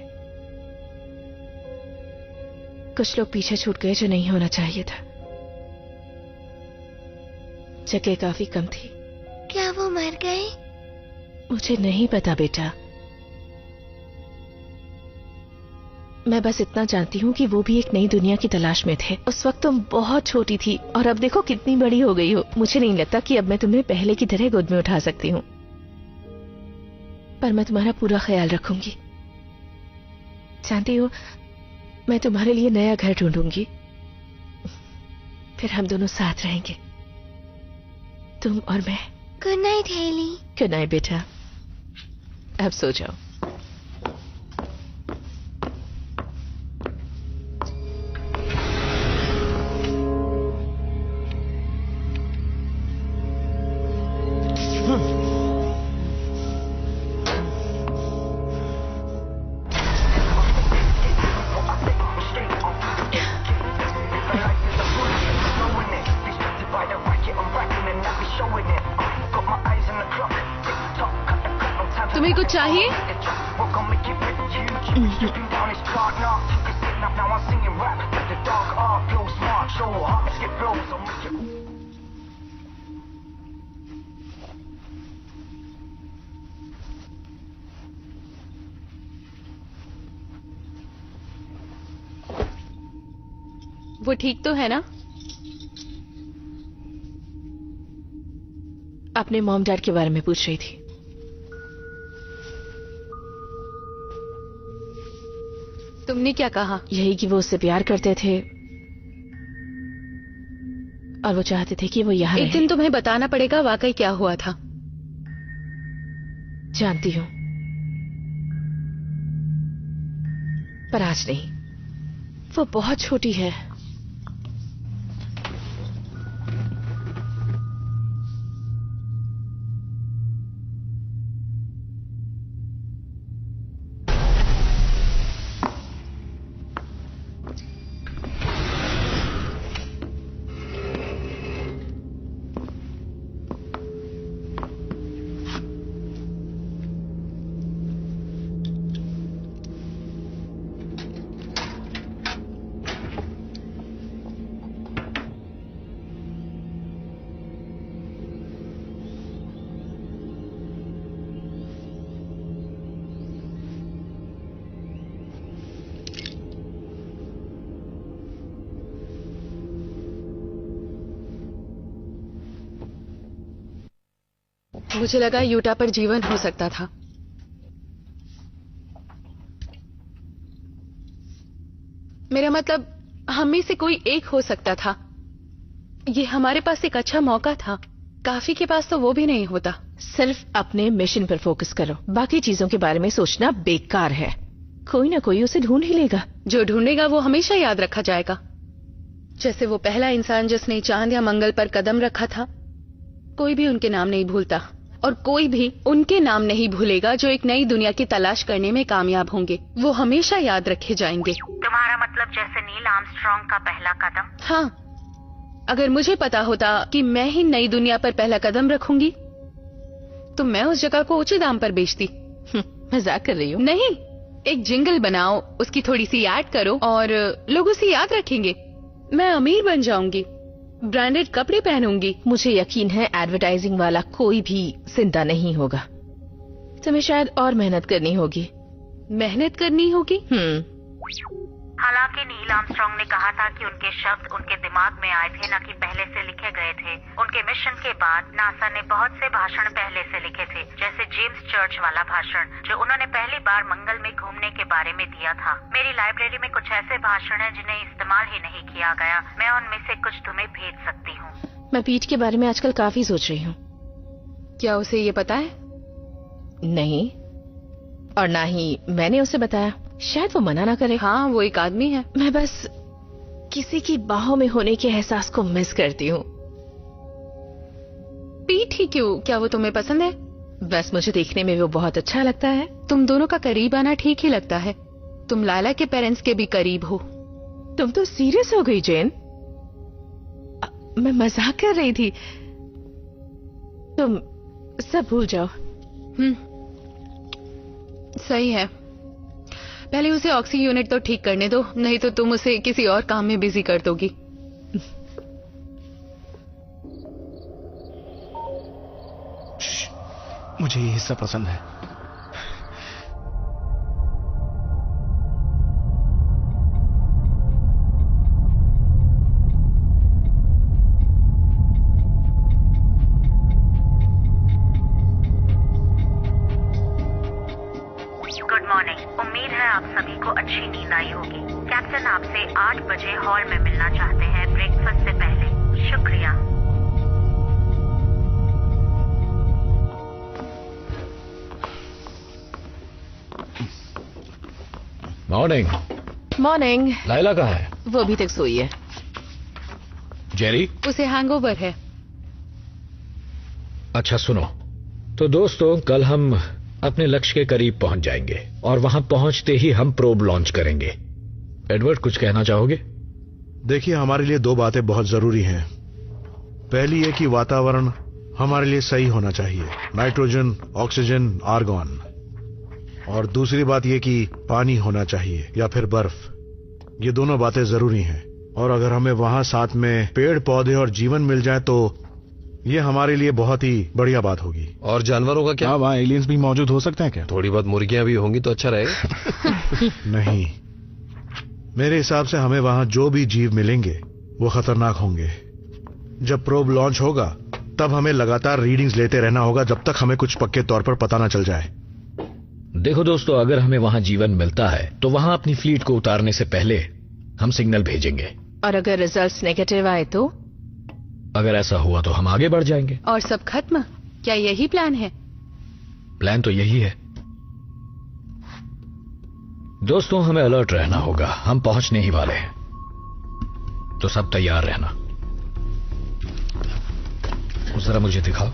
कुछ लोग पीछे छूट गए जो नहीं होना चाहिए था। जगह काफी कम थी। क्या वो मर गए? मुझे नहीं पता बेटा। मैं बस इतना जानती हूँ कि वो भी एक नई दुनिया की तलाश में थे। उस वक्त तुम बहुत छोटी थी और अब देखो कितनी बड़ी हो गई हो। मुझे नहीं लगता कि अब मैं तुम्हें पहले की तरह गोद में उठा सकती हूँ, पर मैं तुम्हारा पूरा ख्याल रखूंगी। जानती हो, मैं तुम्हारे लिए नया घर ढूंढूंगी, फिर हम दोनों साथ रहेंगे, तुम और मैं। Good night Haley. Good night बेटा, अब सो जाओ। तुम्हें कुछ चाहिए? वो ठीक तो है ना? अपने मॉम डैड के बारे में पूछ रही थी। तुमने क्या कहा? यही कि वो उससे प्यार करते थे और वो चाहते थे कि वो यहाँ एक दिन तुम्हें बताना पड़ेगा वाकई क्या हुआ था। जानती हूँ, पर आज नहीं। वो बहुत छोटी है। मुझे लगा यूटा पर जीवन हो सकता था। मेरा मतलब हम में से कोई एक हो सकता था। ये हमारे पास एक अच्छा मौका था। काफी के पास तो वो भी नहीं होता। सिर्फ अपने मिशन पर फोकस करो, बाकी चीजों के बारे में सोचना बेकार है। कोई ना कोई उसे ढूंढ ही लेगा। जो ढूंढेगा वो हमेशा याद रखा जाएगा। जैसे वो पहला इंसान जिसने चांद या मंगल पर कदम रखा था। कोई भी उनके नाम नहीं भूलता और कोई भी उनके नाम नहीं भूलेगा जो एक नई दुनिया की तलाश करने में कामयाब होंगे। वो हमेशा याद रखे जाएंगे। तुम्हारा मतलब जैसे नील आर्मस्ट्रांग का पहला कदम? हाँ, अगर मुझे पता होता कि मैं ही नई दुनिया पर पहला कदम रखूंगी तो मैं उस जगह को ऊंचे दाम पर बेचती। मजाक कर रही हूँ? नहीं, एक जिंगल बनाओ, उसकी थोड़ी सी ऐड करो और लोग उसे याद रखेंगे। मैं अमीर बन जाऊंगी, ब्रांडेड कपड़े पहनूंगी। मुझे यकीन है एडवर्टाइजिंग वाला कोई भी जिंदा नहीं होगा। तुम्हें शायद और मेहनत करनी होगी। मेहनत करनी होगी? हालांकि नील आर्मस्ट्रांग ने कहा था कि उनके शब्द उनके दिमाग में आए थे, न कि पहले से लिखे गए थे। उनके मिशन के बाद नासा ने बहुत से भाषण पहले से लिखे थे, जैसे जेम्स चर्च वाला भाषण जो उन्होंने पहली बार मंगल में घूमने के बारे में दिया था। मेरी लाइब्रेरी में कुछ ऐसे भाषण हैं जिन्हें इस्तेमाल ही नहीं किया गया। मैं उनमें से कुछ तुम्हें भेज सकती हूँ। मैं पीठ के बारे में आजकल काफी सोच रही हूँ। क्या उसे ये पता है? नहीं, और ना ही मैंने उसे बताया। शायद वो मना ना करे। हाँ, वो एक आदमी है। मैं बस किसी की बाहों में होने के एहसास को मिस करती हूँ। पीठ ही क्यों? क्या वो तुम्हें पसंद है? बस मुझे देखने में वो बहुत अच्छा लगता है। तुम दोनों का करीब आना ठीक ही लगता है। तुम लायला के पेरेंट्स के भी करीब हो। तुम तो सीरियस हो गई जेन। मैं मजाक कर रही थी। तुम सब भूल जाओ। सही है। पहले उसे ऑक्सी यूनिट तो ठीक करने दो, नहीं तो तुम उसे किसी और काम में बिजी कर दोगी। मुझे ये हिस्सा पसंद है। Good morning. उम्मीद है आप सभी को अच्छी नींद आई होगी। कैप्टन आपसे 8 बजे हॉल में मिलना चाहते हैं ब्रेकफास्ट से पहले। शुक्रिया। मॉर्निंग। मॉर्निंग। लायला कहाँ है? वो अभी तक सोई है। जेरी? उसे हैंगओवर है। अच्छा सुनो, तो दोस्तों कल हम अपने लक्ष्य के करीब पहुंच जाएंगे और वहां पहुंचते ही हम प्रोब लॉन्च करेंगे। एडवर्ड, कुछ कहना चाहोगे? देखिए, हमारे लिए 2 बातें बहुत जरूरी हैं। पहली है कि वातावरण हमारे लिए सही होना चाहिए। नाइट्रोजन, ऑक्सीजन, आर्गन, और दूसरी बात ये कि पानी होना चाहिए या फिर बर्फ। ये दोनों बातें जरूरी हैं। और अगर हमें वहां साथ में पेड़ पौधे और जीवन मिल जाए तो ये हमारे लिए बहुत ही बढ़िया बात होगी। और जानवरों का क्या? वहाँ एलियंस भी मौजूद हो सकते हैं क्या? थोड़ी बहुत मुर्गियां भी होंगी तो अच्छा रहेगा। नहीं, मेरे हिसाब से हमें वहां जो भी जीव मिलेंगे वो खतरनाक होंगे। जब प्रोब लॉन्च होगा तब हमें लगातार रीडिंग्स लेते रहना होगा जब तक हमें कुछ पक्के तौर पर पता ना चल जाए। देखो दोस्तों, अगर हमें वहां जीवन मिलता है तो वहां अपनी फ्लीट को उतारने से पहले हम सिग्नल भेजेंगे। और अगर रिजल्ट्स नेगेटिव आए तो? अगर ऐसा हुआ तो हम आगे बढ़ जाएंगे। और सब खत्म? क्या यही प्लान है? प्लान तो यही है दोस्तों, हमें अलर्ट रहना होगा। हम पहुंचने ही वाले हैं, तो सब तैयार रहना। जरा मुझे दिखाओ।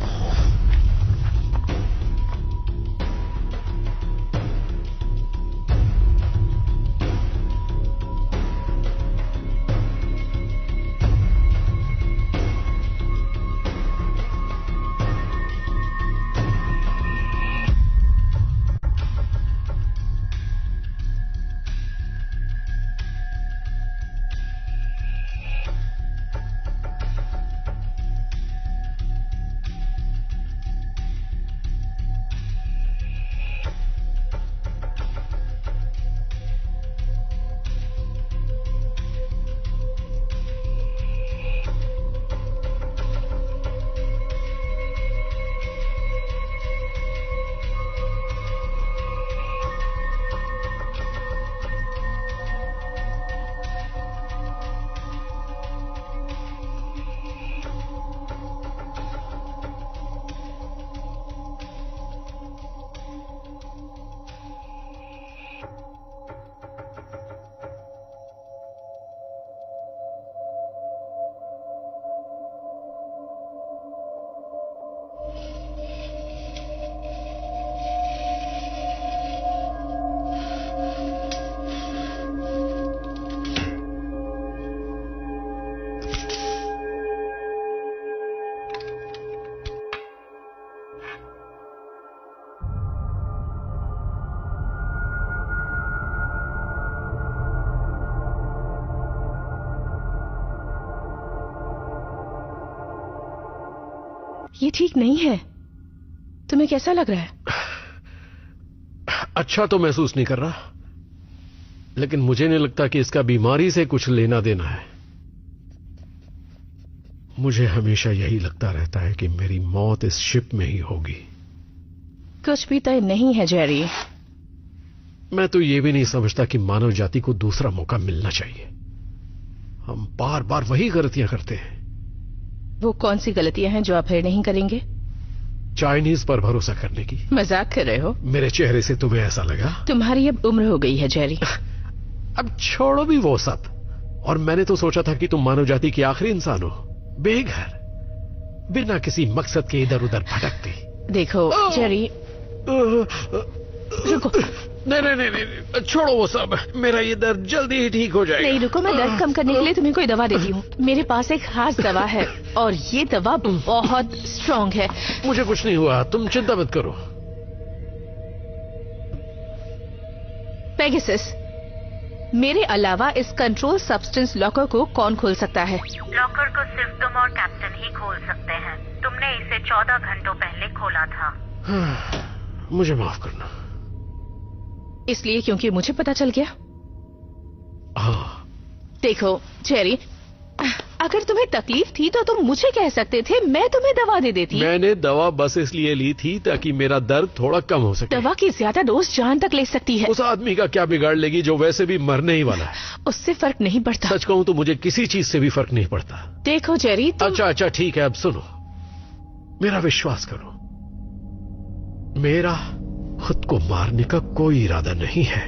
ये ठीक नहीं है। तुम्हें कैसा लग रहा है? अच्छा तो महसूस नहीं कर रहा, लेकिन मुझे नहीं लगता कि इसका बीमारी से कुछ लेना देना है। मुझे हमेशा यही लगता रहता है कि मेरी मौत इस शिप में ही होगी। कुछ भी तय नहीं है जेरी। मैं तो ये भी नहीं समझता कि मानव जाति को दूसरा मौका मिलना चाहिए। हम बार बार वही गलतियां करते हैं। वो कौन सी गलतियां हैं जो आप फिर नहीं करेंगे? चाइनीज पर भरोसा करने की। मजाक कर रहे हो? मेरे चेहरे से तुम्हें ऐसा लगा? तुम्हारी अब उम्र हो गई है जेरी। अब छोड़ो भी वो सब। और मैंने तो सोचा था कि तुम मानव जाति की आखिरी इंसान हो, बेघर, बिना किसी मकसद के इधर उधर भटकती। देखो जेरी, रुको। नहीं, छोड़ो वो सब। मेरा ये दर्द जल्दी ही ठीक हो जाएगा। नहीं रुको, मैं दर्द कम करने के लिए तुम्हें कोई दवा देती हूँ। मेरे पास एक खास दवा है और ये दवा बहुत स्ट्रांग है। मुझे कुछ नहीं हुआ, तुम चिंता मत करो। पेगासस, मेरे अलावा इस कंट्रोल सब्सटेंस लॉकर को कौन खोल सकता है? लॉकर को सिर्फ तुम और कैप्टन ही खोल सकते हैं। तुमने इसे 14 घंटों पहले खोला था। मुझे माफ करना। इसलिए क्योंकि मुझे पता चल गया। हाँ। देखो जेरी, अगर तुम्हें तकलीफ थी तो तुम मुझे कह सकते थे, मैं तुम्हें दवा दे देती। मैंने दवा बस इसलिए ली थी ताकि मेरा दर्द थोड़ा कम हो सके। दवा की ज्यादा डोज जान तक ले सकती है। उस आदमी का क्या बिगाड़ लेगी जो वैसे भी मरने ही वाला है? उससे फर्क नहीं पड़ता। सच कहूं तो मुझे किसी चीज से भी फर्क नहीं पड़ता। देखो जेरी, अच्छा ठीक है, अब सुनो, मेरा विश्वास करो, मेरा खुद को मारने का कोई इरादा नहीं है।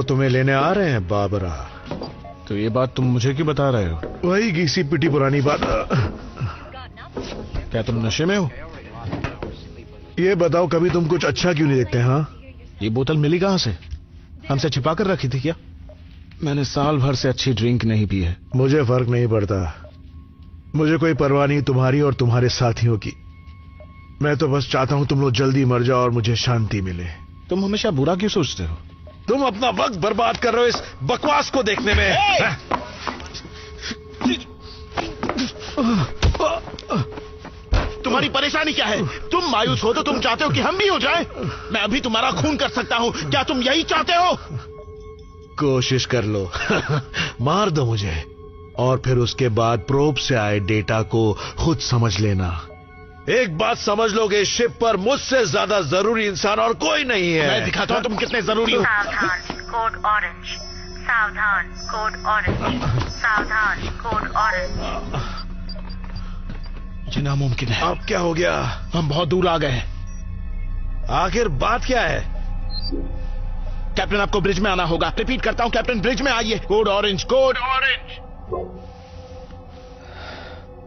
वो तुम्हें लेने आ रहे हैं बाबरा। तो ये बात तुम मुझे क्यों बता रहे हो? वही घिसी पिटी पुरानी बात। क्या तुम नशे में हो? ये बताओ कभी तुम कुछ अच्छा क्यों नहीं देखते? हाँ, ये बोतल मिली कहां से? हमसे छिपा कर रखी थी क्या? मैंने साल भर से अच्छी ड्रिंक नहीं पी है। मुझे फर्क नहीं पड़ता, मुझे कोई परवाह नहीं तुम्हारी और तुम्हारे साथियों की। मैं तो बस चाहता हूं तुम लोग जल्दी मर जाओ और मुझे शांति मिले। तुम हमेशा बुरा क्यों सोचते हो? तुम अपना वक्त बर्बाद कर रहे हो इस बकवास को देखने में। तुम्हारी परेशानी क्या है? तुम मायूस हो तो तुम चाहते हो कि हम भी हो जाएं? मैं अभी तुम्हारा खून कर सकता हूं, क्या तुम यही चाहते हो? कोशिश कर लो। मार दो मुझे और फिर उसके बाद प्रोब से आए डेटा को खुद समझ लेना। एक बात समझ लोगे, शिप पर मुझसे ज्यादा जरूरी इंसान और कोई नहीं है। मैं दिखाता हूं तुम कितने जरूरी हो। सावधान, कोड ऑरेंज। सावधान, कोड ऑरेंज। सावधान, कोड ऑरेंज। ये नामुमकिन है। अब क्या हो गया? हम बहुत दूर आ गए। आखिर बात क्या है? कैप्टन, आपको ब्रिज में आना होगा। रिपीट करता हूं कैप्टन, ब्रिज में आइए। Code orange, code orange.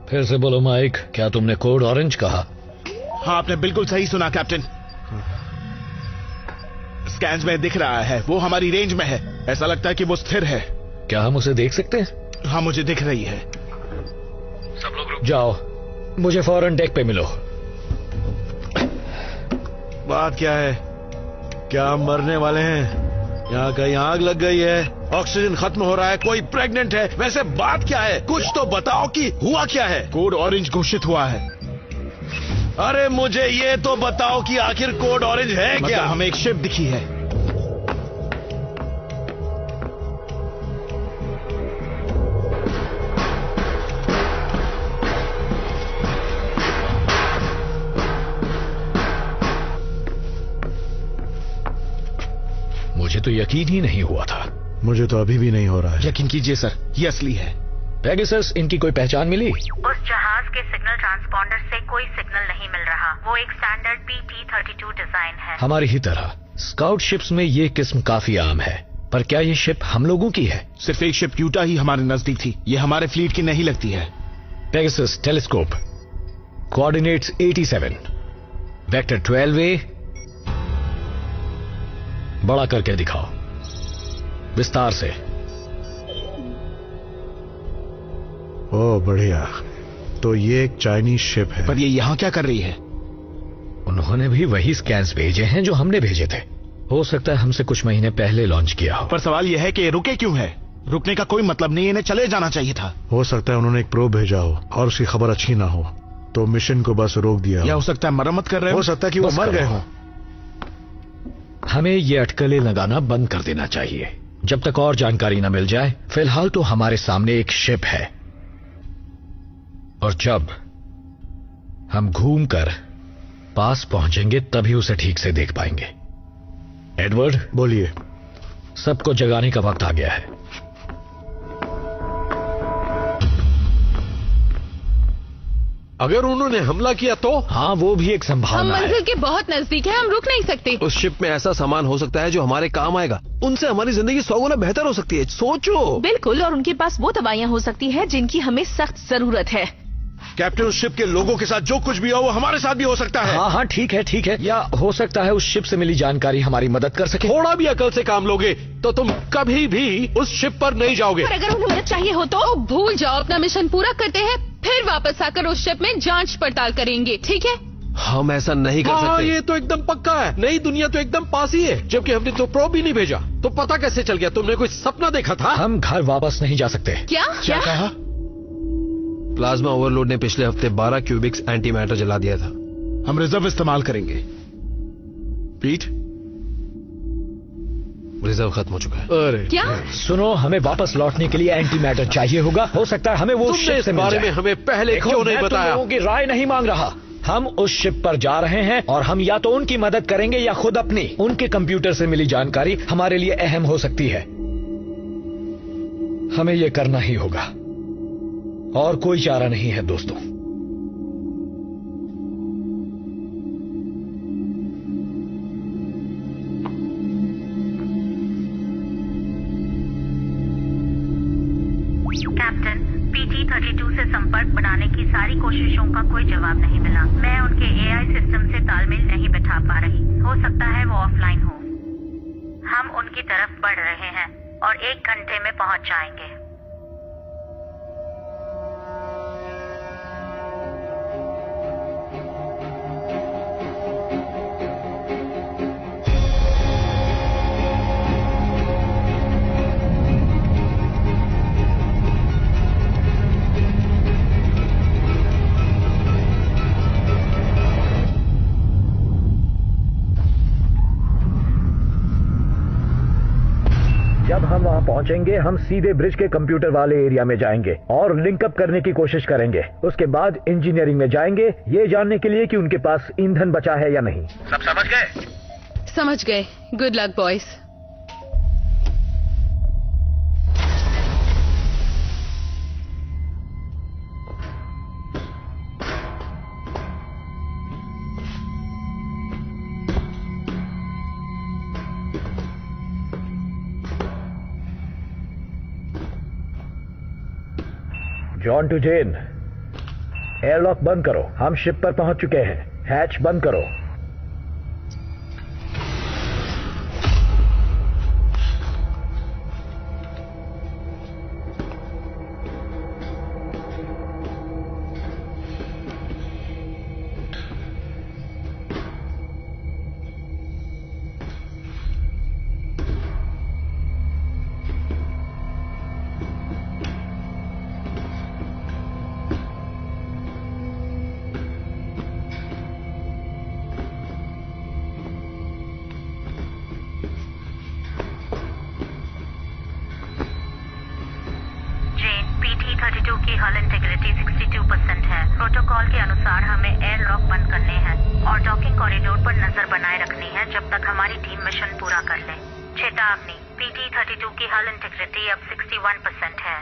फिर से बोलो माइक, क्या तुमने कोड ऑरेंज कहा? हाँ, आपने बिल्कुल सही सुना कैप्टन। स्कैन्स में दिख रहा है, वो हमारी रेंज में है। ऐसा लगता है कि वो स्थिर है। क्या हम उसे देख सकते हैं? हाँ, मुझे दिख रही है। सब लोग रुक जाओ, मुझे फौरन डेक पे मिलो। बात क्या है? क्या हम मरने वाले हैं? यहाँ कहीं आग लग गई है, ऑक्सीजन खत्म हो रहा है, कोई प्रेग्नेंट है। वैसे बात क्या है? कुछ तो बताओ कि हुआ क्या है? कोड ऑरेंज घोषित हुआ है। अरे मुझे ये तो बताओ कि आखिर कोड ऑरेंज है क्या? मतलब हमें एक शिप दिखी है। मुझे तो यकीन ही नहीं हुआ था। मुझे तो अभी भी नहीं हो रहा है। यकीन कीजिए सर, ये असली है। पेगासस, इनकी कोई पहचान मिली? उस जहाज के सिग्नल ट्रांसपॉन्डर से कोई सिग्नल नहीं मिल रहा। वो एक स्टैंडर्ड PT-32 डिजाइन है। हमारी ही तरह स्काउट शिप्स में ये किस्म काफी आम है, पर क्या ये शिप हम लोगों की है? सिर्फ एक शिप यूटा ही हमारे नजदीक थी। ये हमारे फ्लीट की नहीं लगती है। Pegasus telescope, coordinates 87, vector 12A। बड़ा करके दिखाओ, विस्तार से। ओह बढ़िया, तो ये एक चाइनीज शिप है। पर ये यहाँ क्या कर रही है? उन्होंने भी वही स्कैन्स भेजे हैं जो हमने भेजे थे। हो सकता है हमसे कुछ महीने पहले लॉन्च किया हो। पर सवाल यह है कि रुके क्यों है? रुकने का कोई मतलब नहीं, इन्हें चले जाना चाहिए था। हो सकता है उन्होंने एक प्रोब भेजा हो और उसकी खबर अच्छी ना हो, तो मिशन को बस रोक दिया। या हो सकता है मरम्मत कर रहे हो सकता है कि वो मर गए हों। हमें ये अटकलें लगाना बंद कर देना चाहिए जब तक और जानकारी न मिल जाए। फिलहाल तो हमारे सामने एक शिप है, और जब हम घूमकर पास पहुंचेंगे तभी उसे ठीक से देख पाएंगे। एडवर्ड, बोलिए। सबको जगाने का वक्त आ गया है। अगर उन्होंने हमला किया तो? हाँ, वो भी एक हम संभावना मंजिल है। के बहुत नजदीक है, हम रुक नहीं सकते। उस शिप में ऐसा सामान हो सकता है जो हमारे काम आएगा। उनसे हमारी जिंदगी 100 गुना बेहतर हो सकती है। सोचो। बिल्कुल, और उनके पास वो दवाइयाँ हो सकती है जिनकी हमें सख्त जरूरत है। कैप्टन, उस शिप के लोगों के साथ जो कुछ भी हो वो हमारे साथ भी हो सकता है। हाँ हाँ, ठीक है ठीक है। या हो सकता है उस शिप से मिली जानकारी हमारी मदद कर सके। थोड़ा भी अकल से काम लोगे तो तुम कभी भी उस शिप पर नहीं जाओगे। पर अगर उन्हें मदद चाहिए हो तो भूल जाओ, अपना मिशन पूरा करते हैं, फिर वापस आकर उस शिप में जांच पड़ताल करेंगे, ठीक है? हम ऐसा नहीं कर हाँ, सकते। ये तो एकदम पक्का है। नई दुनिया तो एकदम पास ही है, जबकि हमने तो प्रोब भी नहीं भेजा। तो पता कैसे चल गया? तुमने कोई सपना देखा था? हम घर वापस नहीं जा सकते। क्या कहा? प्लाज्मा ओवरलोड ने पिछले हफ्ते 12 क्यूबिक्स एंटी मैटर जला दिया था। हम रिजर्व इस्तेमाल करेंगे। पीट, रिजर्व खत्म हो चुका है। अरे क्या? सुनो, हमें वापस लौटने के लिए एंटी मैटर चाहिए होगा। हो सकता है हमें वो उस तुमने शिप इस से मिल बारे जाए। में हमें पहले देखो, क्यों नहीं मैं तुम बताया? लोगों की राय नहीं मांग रहा। हम उस शिप पर जा रहे हैं और हम या तो उनकी मदद करेंगे या खुद अपनी। उनके कंप्यूटर से मिली जानकारी हमारे लिए अहम हो सकती है। हमें यह करना ही होगा और कोई चारा नहीं है दोस्तों। संदेशों का कोई जवाब नहीं मिला। मैं उनके AI सिस्टम से तालमेल नहीं बिठा पा रही। हो सकता है वो ऑफलाइन हो। हम उनकी तरफ बढ़ रहे हैं और 1 घंटे में पहुंच जाएंगे। जब हम वहां पहुंचेंगे हम सीधे ब्रिज के कंप्यूटर वाले एरिया में जाएंगे और लिंकअप करने की कोशिश करेंगे। उसके बाद इंजीनियरिंग में जाएंगे ये जानने के लिए कि उनके पास ईंधन बचा है या नहीं। सब समझ गए? समझ गए। Good luck boys. John to Jane, airlock बंद करो। हम शिप पर पहुंच चुके हैं। हैच बंद करो। PT-32 की हल इंटीग्रिटी 62% है। प्रोटोकॉल के अनुसार हमें एयर लॉक बंद करने हैं और डॉकिंग कॉरिडोर पर नजर बनाए रखनी है जब तक हमारी टीम मिशन पूरा कर ले। चेतावनी, PT-32 की हल इंटीग्रिटी अब 61% है।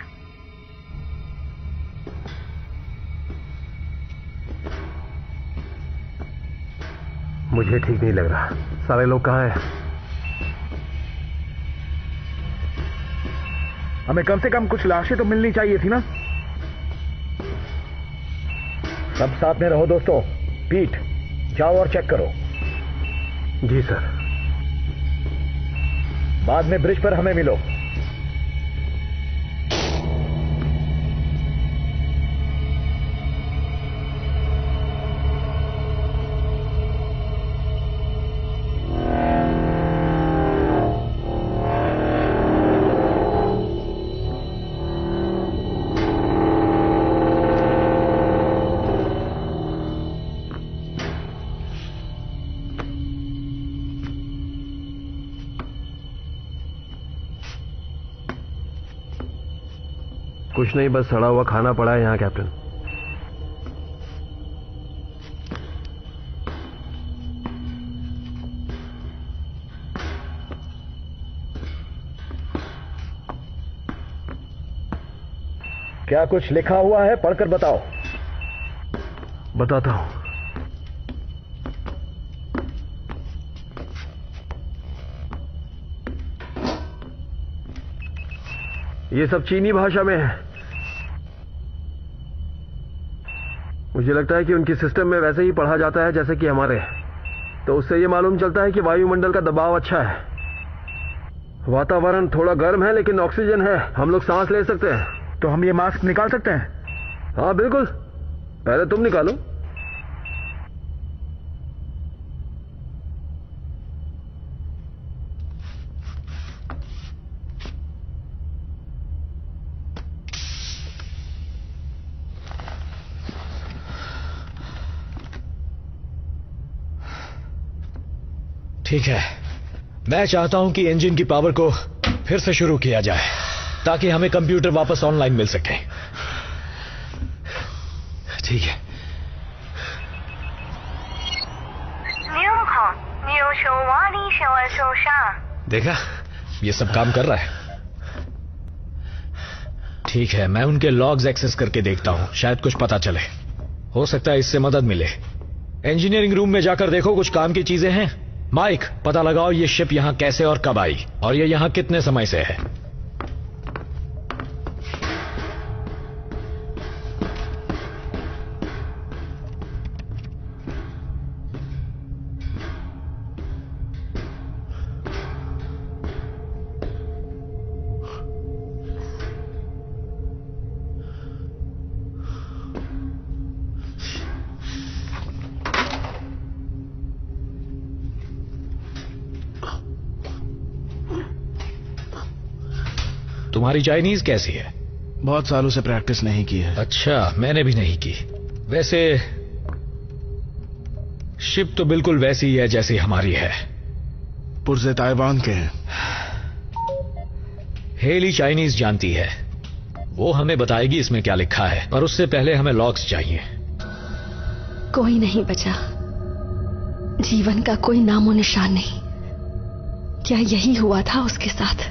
मुझे ठीक नहीं लग रहा। सारे लोग कहाँ हैं? हमें कम से कम कुछ लाशें तो मिलनी चाहिए थी ना। सब साथ में रहो दोस्तों। पीट, जाओ और चेक करो। जी सर। बाद में ब्रिज पर हमें मिलो। कुछ नहीं, बस सड़ा हुआ खाना पड़ा है यहाँ कैप्टन। क्या कुछ लिखा हुआ है? पढ़कर बताओ। बताता हूं। ये सब चीनी भाषा में है। मुझे लगता है कि उनकी सिस्टम में वैसे ही पढ़ा जाता है जैसे कि हमारे। तो उससे ये मालूम चलता है कि वायुमंडल का दबाव अच्छा है। वातावरण थोड़ा गर्म है लेकिन ऑक्सीजन है, हम लोग सांस ले सकते हैं। तो हम ये मास्क निकाल सकते हैं? हाँ बिल्कुल, पहले तुम निकालो। ठीक है, मैं चाहता हूं कि इंजन की पावर को फिर से शुरू किया जाए ताकि हमें कंप्यूटर वापस ऑनलाइन मिल सके। ठीक है। देखा, ये सब काम कर रहा है। ठीक है, मैं उनके लॉग्स एक्सेस करके देखता हूं, शायद कुछ पता चले। हो सकता है इससे मदद मिले। इंजीनियरिंग रूम में जाकर देखो कुछ काम की चीजें हैं। माइक, पता लगाओ ये शिप यहां कैसे और कब आई और ये यहां कितने समय से है। तुम्हारी चाइनीज कैसी है? बहुत सालों से प्रैक्टिस नहीं की है। अच्छा, मैंने भी नहीं की। वैसे शिप तो बिल्कुल वैसी ही है जैसी हमारी है। पुर्जे ताइवान के हैं। हेली चाइनीज जानती है, वो हमें बताएगी इसमें क्या लिखा है, पर उससे पहले हमें लॉग्स चाहिए। कोई नहीं बचा, जीवन का कोई नामो निशान नहीं। क्या यही हुआ था उसके साथ?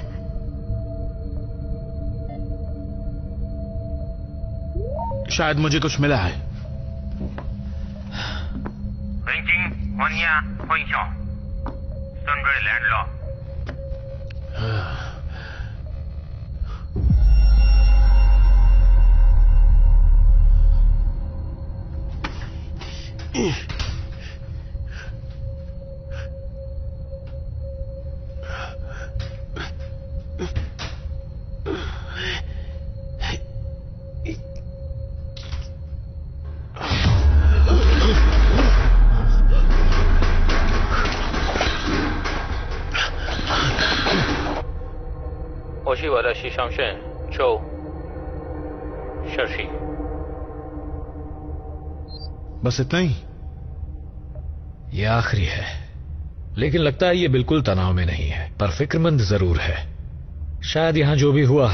शायद मुझे कुछ मिला है। बस इतना ही? ये आखिरी है, लेकिन लगता है ये बिल्कुल तनाव में नहीं है, पर फिक्रमंद जरूर है। शायद यहां जो भी हुआ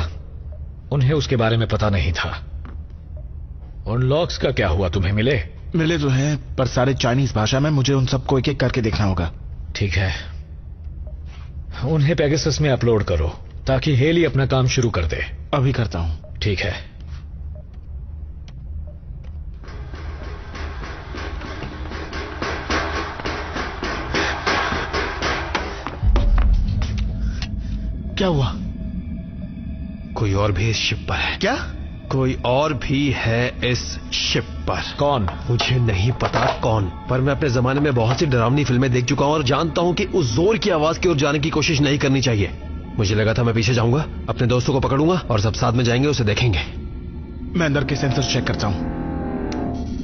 उन्हें उसके बारे में पता नहीं था। उन लॉक्स का क्या हुआ, तुम्हें मिले? मिले तो हैं, पर सारे चाइनीज भाषा में। मुझे उन सबको एक एक करके देखना होगा। ठीक है, उन्हें पेगासस में अपलोड करो ताकि हेली अपना काम शुरू कर दे। अभी करता हूं। ठीक है। क्या हुआ? कोई और भी इस शिप पर है। क्या? कोई और भी है इस शिप पर। कौन? मुझे नहीं पता कौन, पर मैं अपने जमाने में बहुत सी डरावनी फिल्में देख चुका हूं और जानता हूं कि उस जोर की आवाज की ओर जाने की कोशिश नहीं करनी चाहिए। मुझे लगा था मैं पीछे जाऊंगा, अपने दोस्तों को पकड़ूंगा और सब साथ में जाएंगे, उसे देखेंगे। मैं अंदर के सेंसर चेक करता हूं,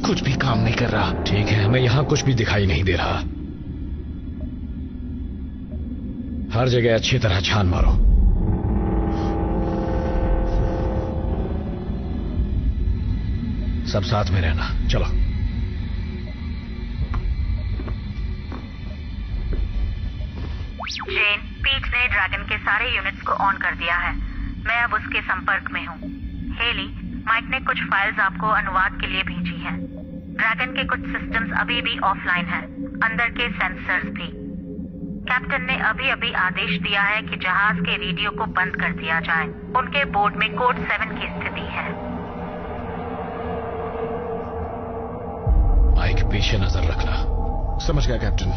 कुछ भी काम नहीं कर रहा। ठीक है, हमें यहां कुछ भी दिखाई नहीं दे रहा। हर जगह अच्छी तरह छान मारो। सब साथ में रहना। चलो। जेन, पीट ने ड्रैगन के सारे यूनिट्स को ऑन कर दिया है। मैं अब उसके संपर्क में हूँ। हेली, माइक ने कुछ फाइल्स आपको अनुवाद के लिए भेजी हैं। ड्रैगन के कुछ सिस्टम्स अभी भी ऑफलाइन हैं, अंदर के सेंसर्स भी। कैप्टन ने अभी अभी आदेश दिया है कि जहाज के रेडियो को बंद कर दिया जाए। उनके बोर्ड में कोड 7 की स्थिति है। माइक, पीछे नजर रखना। समझ गया कैप्टन।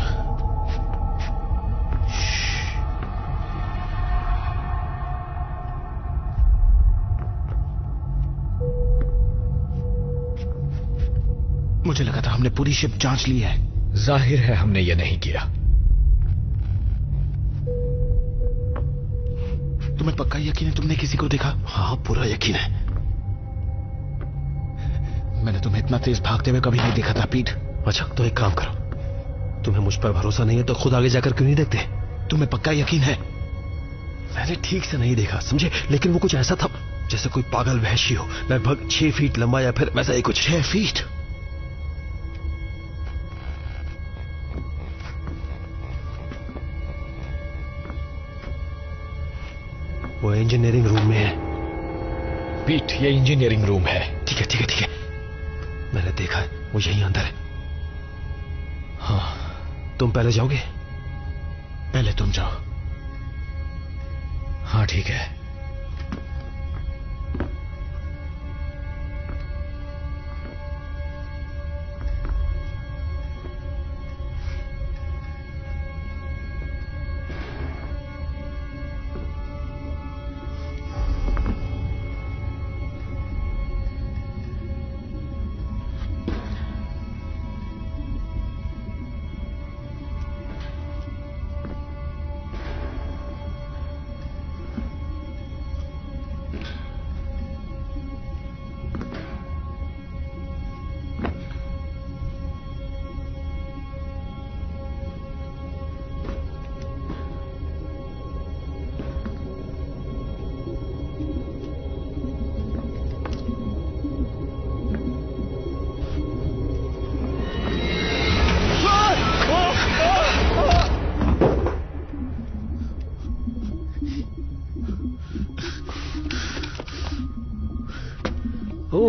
मुझे लगा था हमने पूरी शिप जांच ली है। जाहिर है हमने ये नहीं किया। तुम्हें पक्का यकीन है तुमने किसी को देखा? हाँ, पूरा यकीन है। मैंने तुम्हें इतना तेज भागते हुए कभी नहीं देखा था पीट। अच्छा, तो एक काम करो, तुम्हें मुझ पर भरोसा नहीं है तो खुद आगे जाकर क्यों नहीं देखते? तुम्हें पक्का यकीन है? मैंने ठीक से नहीं देखा, समझे, लेकिन वो कुछ ऐसा था जैसे कोई पागल वहशी हो, लगभग 6 फीट लंबा या फिर वैसा ही कुछ। 6 फीट? वो इंजीनियरिंग रूम में है। पीट, ये इंजीनियरिंग रूम है। ठीक है ठीक है ठीक है, मैंने देखा है, वो यहीं अंदर है। हाँ, तुम पहले जाओगे? पहले तुम जाओ। हाँ ठीक है।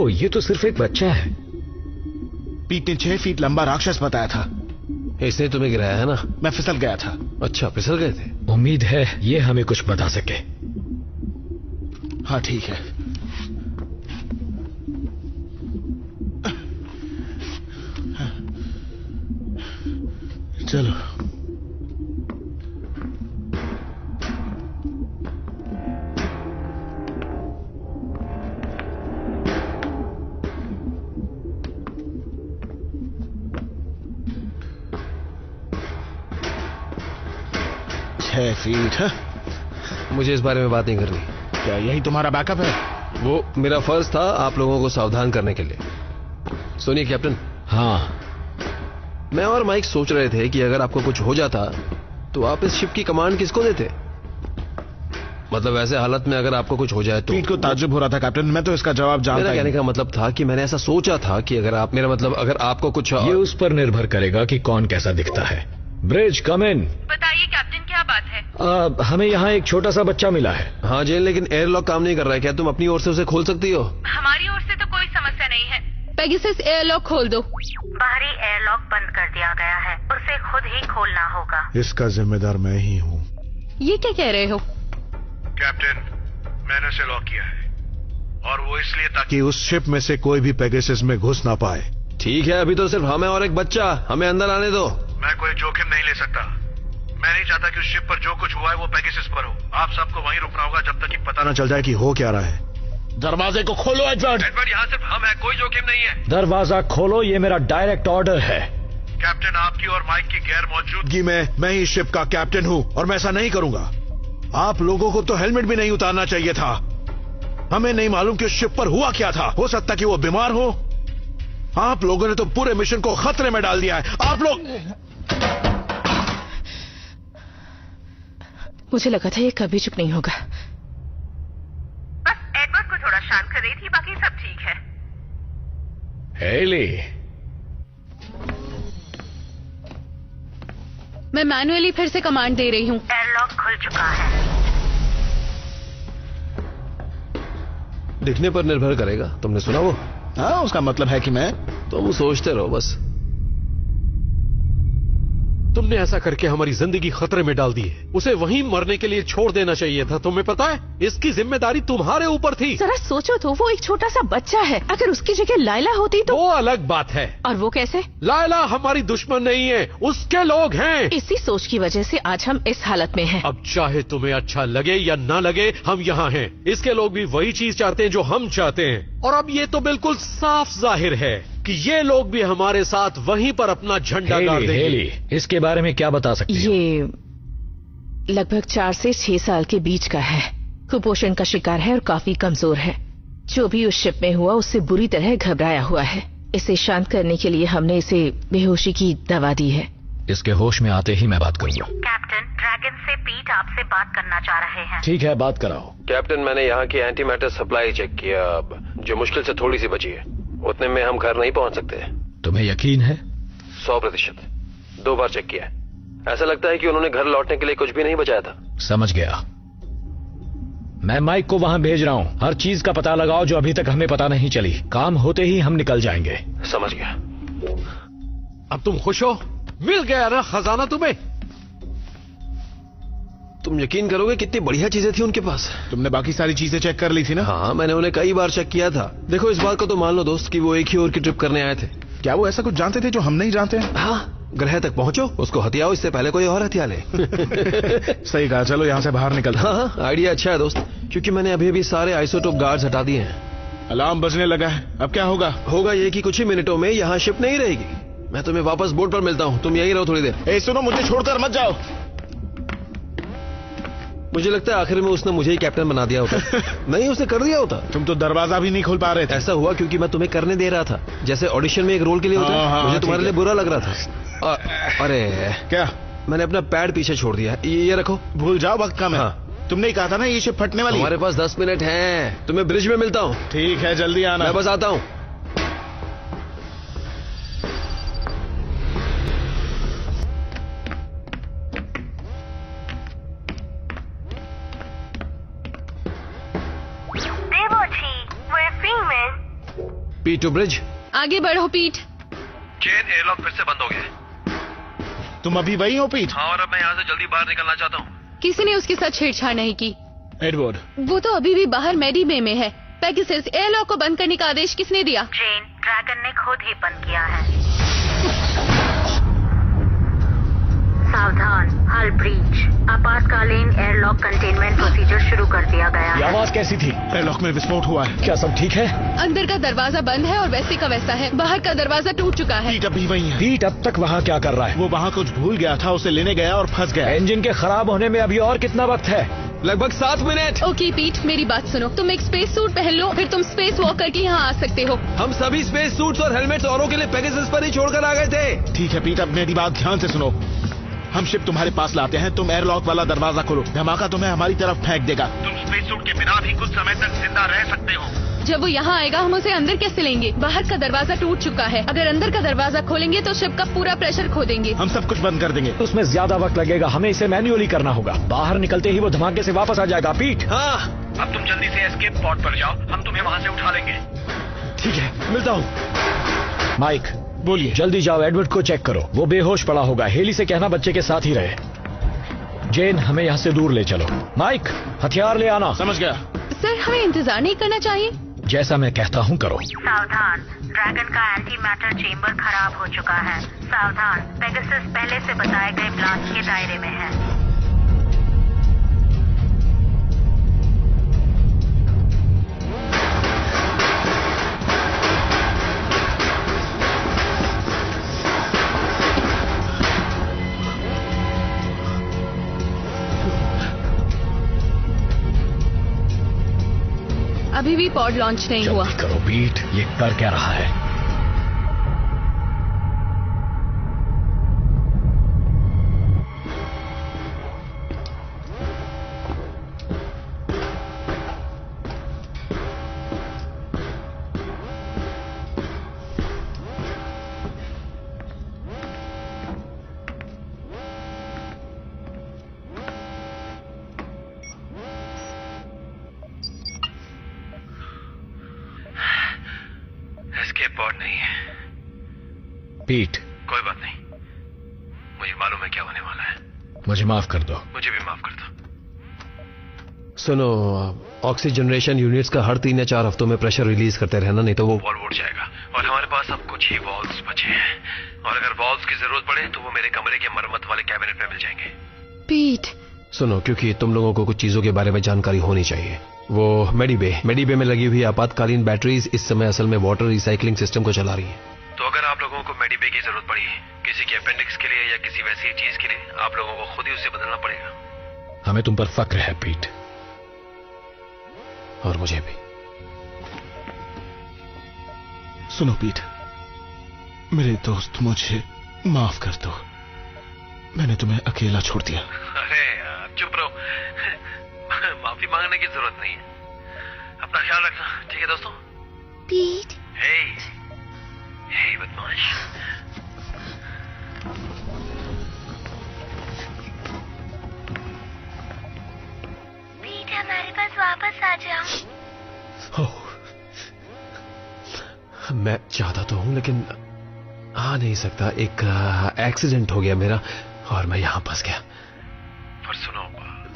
ओह, ये तो सिर्फ एक बच्चा है। पीट ने 6 फीट लंबा राक्षस बताया था। इसने तुम्हें गिराया है ना? मैं फिसल गया था। अच्छा, फिसल गए थे। उम्मीद है ये हमें कुछ बता सके। हाँ ठीक है। चलो। फीट है। मुझे इस बारे में बात नहीं करनी। क्या यही तुम्हारा बैकअप है? वो मेरा फर्ज था आप लोगों को सावधान करने के लिए। सुनिए कैप्टन। हाँ, मैं और माइक सोच रहे थे कि अगर आपको कुछ हो जाता तो आप इस शिप की कमांड किसको देते? मतलब ऐसे हालत में अगर आपको कुछ हो जाए तो। पीट को ताज्जुब हो रहा था कैप्टन, मैं तो इसका जवाब जानता। मेरा कहने का मतलब था कि मैंने ऐसा सोचा था कि अगर आप, मेरा मतलब अगर आपको कुछ, ये उस पर निर्भर करेगा कि कौन कैसा दिखता है। ब्रिज, कम इन। बताइए कैप्टन, क्या बात है? हमें यहाँ एक छोटा सा बच्चा मिला है। हाँ जेन, लेकिन एयरलॉक काम नहीं कर रहा है। क्या तुम अपनी ओर से उसे खोल सकती हो? हमारी ओर से तो कोई समस्या नहीं है। पेगासस एयरलॉक खोल दो। बाहरी एयरलॉक बंद कर दिया गया है, उसे खुद ही खोलना होगा। इसका जिम्मेदार मैं ही हूँ। ये क्या कह रहे हो? कैप्टन, मैंने उसे लॉक किया है, और वो इसलिए ताकि उस शिप में से कोई भी पेगासस में घुस ना पाए। ठीक है, अभी तो सिर्फ हमें और एक बच्चा, हमें अंदर आने दो। मैं कोई जोखिम नहीं ले सकता। मैं नहीं चाहता कि उस शिप पर जो कुछ हुआ है वो पेगासस पर हो। आप सबको वहीं रुकना होगा जब तक कि पता न चल जाए कि हो क्या रहा है। दरवाजे को खोलो एडवर्ड। एडवर्ड, यहाँ सिर्फ हम हैं, कोई जोखिम नहीं है। दरवाजा खोलो, ये मेरा डायरेक्ट ऑर्डर है। कैप्टन, आपकी और माइक की गैर मौजूदगी में मैं ही शिप का कैप्टन हूँ और मैं ऐसा नहीं करूंगा। आप लोगों को तो हेलमेट भी नहीं उतारना चाहिए था। हमें नहीं मालूम कि उस शिप पर हुआ क्या था। हो सकता कि वो बीमार हो। आप लोगों ने तो पूरे मिशन को खतरे में डाल दिया है। आप लोग, मुझे लगा था ये कभी चुप नहीं होगा। बस एडवर्ड को थोड़ा शांत कर रही थी, बाकी सब ठीक है। हेली, मैं मैन्युअली फिर से कमांड दे रही हूँ। एयरलॉक खुल चुका है। दिखने पर निर्भर करेगा। तुमने सुना वो? हाँ, उसका मतलब है कि मैं। तुम सोचते रहो बस। तुमने ऐसा करके हमारी जिंदगी खतरे में डाल दी है। उसे वहीं मरने के लिए छोड़ देना चाहिए था। तुम्हें पता है, इसकी जिम्मेदारी तुम्हारे ऊपर थी। जरा सोचो तो, वो एक छोटा सा बच्चा है। अगर उसकी जगह लायला होती तो। वो अलग बात है। और वो कैसे? लायला हमारी दुश्मन नहीं है, उसके लोग हैं। इसी सोच की वजह से आज हम इस हालत में हैं। अब चाहे तुम्हें अच्छा लगे या ना लगे, हम यहाँ हैं। इसके लोग भी वही चीज चाहते हैं जो हम चाहते हैं। और अब ये तो बिल्कुल साफ जाहिर है कि ये लोग भी हमारे साथ वहीं पर अपना झंडा गाड़ देंगे। हेली, इसके बारे में क्या बता सकती हो? ये लगभग 4 से 6 साल के बीच का है। कुपोषण का शिकार है और काफी कमजोर है। जो भी उस शिप में हुआ उससे बुरी तरह घबराया हुआ है। इसे शांत करने के लिए हमने इसे बेहोशी की दवा दी है। इसके होश में आते ही मैं बात करूंगा। कैप्टन, ड्रैगन से पीट आपसे बात करना चाह रहे हैं। ठीक है, बात कराओ। कैप्टन, मैंने यहाँ की एंटी मैटर सप्लाई चेक किया, अब जो मुश्किल से थोड़ी सी बची है। उतने में हम घर नहीं पहुंच सकते। तुम्हें यकीन है? 100%। 2 बार चेक किया। ऐसा लगता है कि उन्होंने घर लौटने के लिए कुछ भी नहीं बचाया था। समझ गया। मैं माइक को वहां भेज रहा हूं। हर चीज का पता लगाओ जो अभी तक हमें पता नहीं चली। काम होते ही हम निकल जाएंगे। समझ गया। अब तुम खुश हो? मिल गया ना खजाना तुम्हें? तुम यकीन करोगे कितनी बढ़िया चीजें थी उनके पास। तुमने बाकी सारी चीजें चेक कर ली थी ना? हाँ, मैंने उन्हें कई बार चेक किया था। देखो, इस बात को तो मान लो दोस्त कि वो एक ही ओर की ट्रिप करने आए थे। क्या वो ऐसा कुछ जानते थे जो हम नहीं जानते? हाँ, ग्रह तक पहुंचो, उसको हथियाओ, इससे पहले कोई और हथिया ले। सही कहा। चलो यहाँ से बाहर निकलते हैं। हाँ, आइडिया अच्छा है दोस्त, क्योंकि मैंने अभी सारे आइसोटोप गार्ड्स हटा दिए हैं। अलार्म बजने लगा है। अब क्या होगा? होगा ये कि कुछ ही मिनटों में यहाँ शिप नहीं रहेगी। मैं तुम्हें वापस बोट पर मिलता हूँ। तुम यहीं रहो थोड़ी देर। सुनो, मुझे छोड़कर मत जाओ। मुझे लगता है आखिर में उसने मुझे ही कैप्टन बना दिया होता। नहीं, उसने कर दिया होता। तुम तो दरवाजा भी नहीं खोल पा रहे थे। ऐसा हुआ क्योंकि मैं तुम्हें करने दे रहा था, जैसे ऑडिशन में एक रोल के लिए होता है। मुझे तुम्हारे लिए बुरा लग रहा था। अरे क्या? मैंने अपना पैड पीछे छोड़ दिया। ये रखो। भूल जाओ, वक्त कम है। हाँ। तुमने ही कहा था ना ये शिप फटने वाली। हमारे पास 10 मिनट हैं। तुम्हें ब्रिज में मिलता हूँ। ठीक है, जल्दी आना। मैं बस आता हूँ। Devochi, we're Freeman. Proceed to bridge. आगे बढ़ो पीट। चेन एयरलॉक फिर से बंद हो गया। तुम अभी वही हो पीट? हाँ, और अब मैं यहाँ से जल्दी बाहर निकलना चाहता हूँ। किसी ने उसके साथ छेड़छाड़ नहीं की। एडवर्ड, वो तो अभी भी बाहर मेडी बे में है। पेगासस, एयरलॉक को बंद करने का आदेश किसने दिया? जेन, ड्रैगन ने खुद ही बंद किया है। सावधान, हल ब्रीच। आपातकालीन एयरलॉक कंटेनमेंट प्रोसीजर शुरू कर दिया गया है। ये आवाज कैसी थी? एयरलॉक में विस्फोट हुआ है। क्या सब ठीक है? अंदर का दरवाजा बंद है और वैसे का वैसा है। बाहर का दरवाजा टूट चुका है। पीट अभी वही है। पीट अब तक वहाँ क्या कर रहा है? वो वहाँ कुछ भूल गया था, उसे लेने गया और फंस गया। इंजन के खराब होने में अभी और कितना वक्त है? लगभग 7 मिनट। ओके पीट, मेरी बात सुनो। तुम एक स्पेस सूट पहन लो, फिर तुम स्पेस वॉक करके यहाँ आ सकते हो। हम सभी स्पेस सूट्स और हेलमेट्स औरों के लिए पेगासस पर ही छोड़कर आ गए थे। ठीक है पीट, अब मेरी बात ध्यान से सुनो। हम शिप तुम्हारे पास लाते हैं, तुम एयरलॉक वाला दरवाजा खोलो। धमाका तुम्हें हमारी तरफ फेंक देगा। तुम स्पेस सूट के बिना भी कुछ समय तक जिंदा रह सकते हो। जब वो यहाँ आएगा हम उसे अंदर कैसे लेंगे? बाहर का दरवाजा टूट चुका है। अगर अंदर का दरवाजा खोलेंगे तो शिप का पूरा प्रेशर खो देंगे। हम सब कुछ बंद कर देंगे। उसमें ज्यादा वक्त लगेगा, हमें इसे मैन्युअली करना होगा। बाहर निकलते ही वो धमाके से वापस आ जाएगा। पीट। हाँ, अब तुम जल्दी से एस्केप पॉड पर जाओ, हम तुम्हें वहाँ से उठा लेंगे। ठीक है, मिलता हूँ। माइक, बोलिए। जल्दी जाओ, एडवर्ड को चेक करो, वो बेहोश पड़ा होगा। हेली से कहना बच्चे के साथ ही रहे। जेन, हमें यहाँ से दूर ले चलो। माइक, हथियार ले आना। समझ गया। सर, हमें इंतजार नहीं करना चाहिए? जैसा मैं कहता हूँ करो। सावधान, ड्रैगन का एंटी मैटर चेंबर खराब हो चुका है। सावधान, पेगासस पहले से बताए गए ब्लास्ट के दायरे में है। अभी भी पॉड लॉन्च नहीं हुआ। जल्दी करो पीट, ये कर क्या रहा है? एस्केप पॉड नहीं है। पीट, कोई बात नहीं, मुझे मालूम है क्या होने वाला है। मुझे माफ कर दो। मुझे भी माफ कर दो। सुनो, ऑक्सीजनरेशन यूनिट्स का हर 3 या 4 हफ्तों में प्रेशर रिलीज करते रहना, नहीं तो वो वॉल्व उड़ जाएगा। और हमारे पास अब कुछ ही वॉल्व्स बचे हैं, और अगर वॉल्व्स की जरूरत पड़े तो वो मेरे कमरे के मरम्मत वाले कैबिनेट में मिल जाएंगे। पीट, सुनो, क्योंकि तुम लोगों को कुछ चीजों के बारे में जानकारी होनी चाहिए। वो मेडी बे में लगी हुई आपातकालीन बैटरीज इस समय असल में वाटर रिसाइकलिंग सिस्टम को चला रही है। तो अगर आप लोगों को मेडी बे की जरूरत पड़ी, किसी के अपेंडिक्स के लिए या किसी वैसी चीज के लिए, आप लोगों को खुद ही उसे बदलना पड़ेगा। हमें तुम पर फक्र है पीट। और मुझे भी। सुनो पीट, मेरे दोस्त, मुझे माफ कर दो। मैंने तुम्हें अकेला छोड़ दिया। अरे यार, चुप रहो। माफी मांगने की जरूरत नहीं है। अपना ख्याल रखना, ठीक है दोस्तों? पीट। हे बदमाश। पीट, हमारे पास वापस आ जाओ। मैं चाहता तो हूं लेकिन आ नहीं सकता। एक एक्सीडेंट हो गया मेरा और मैं यहां फंस गया। पर सुनो,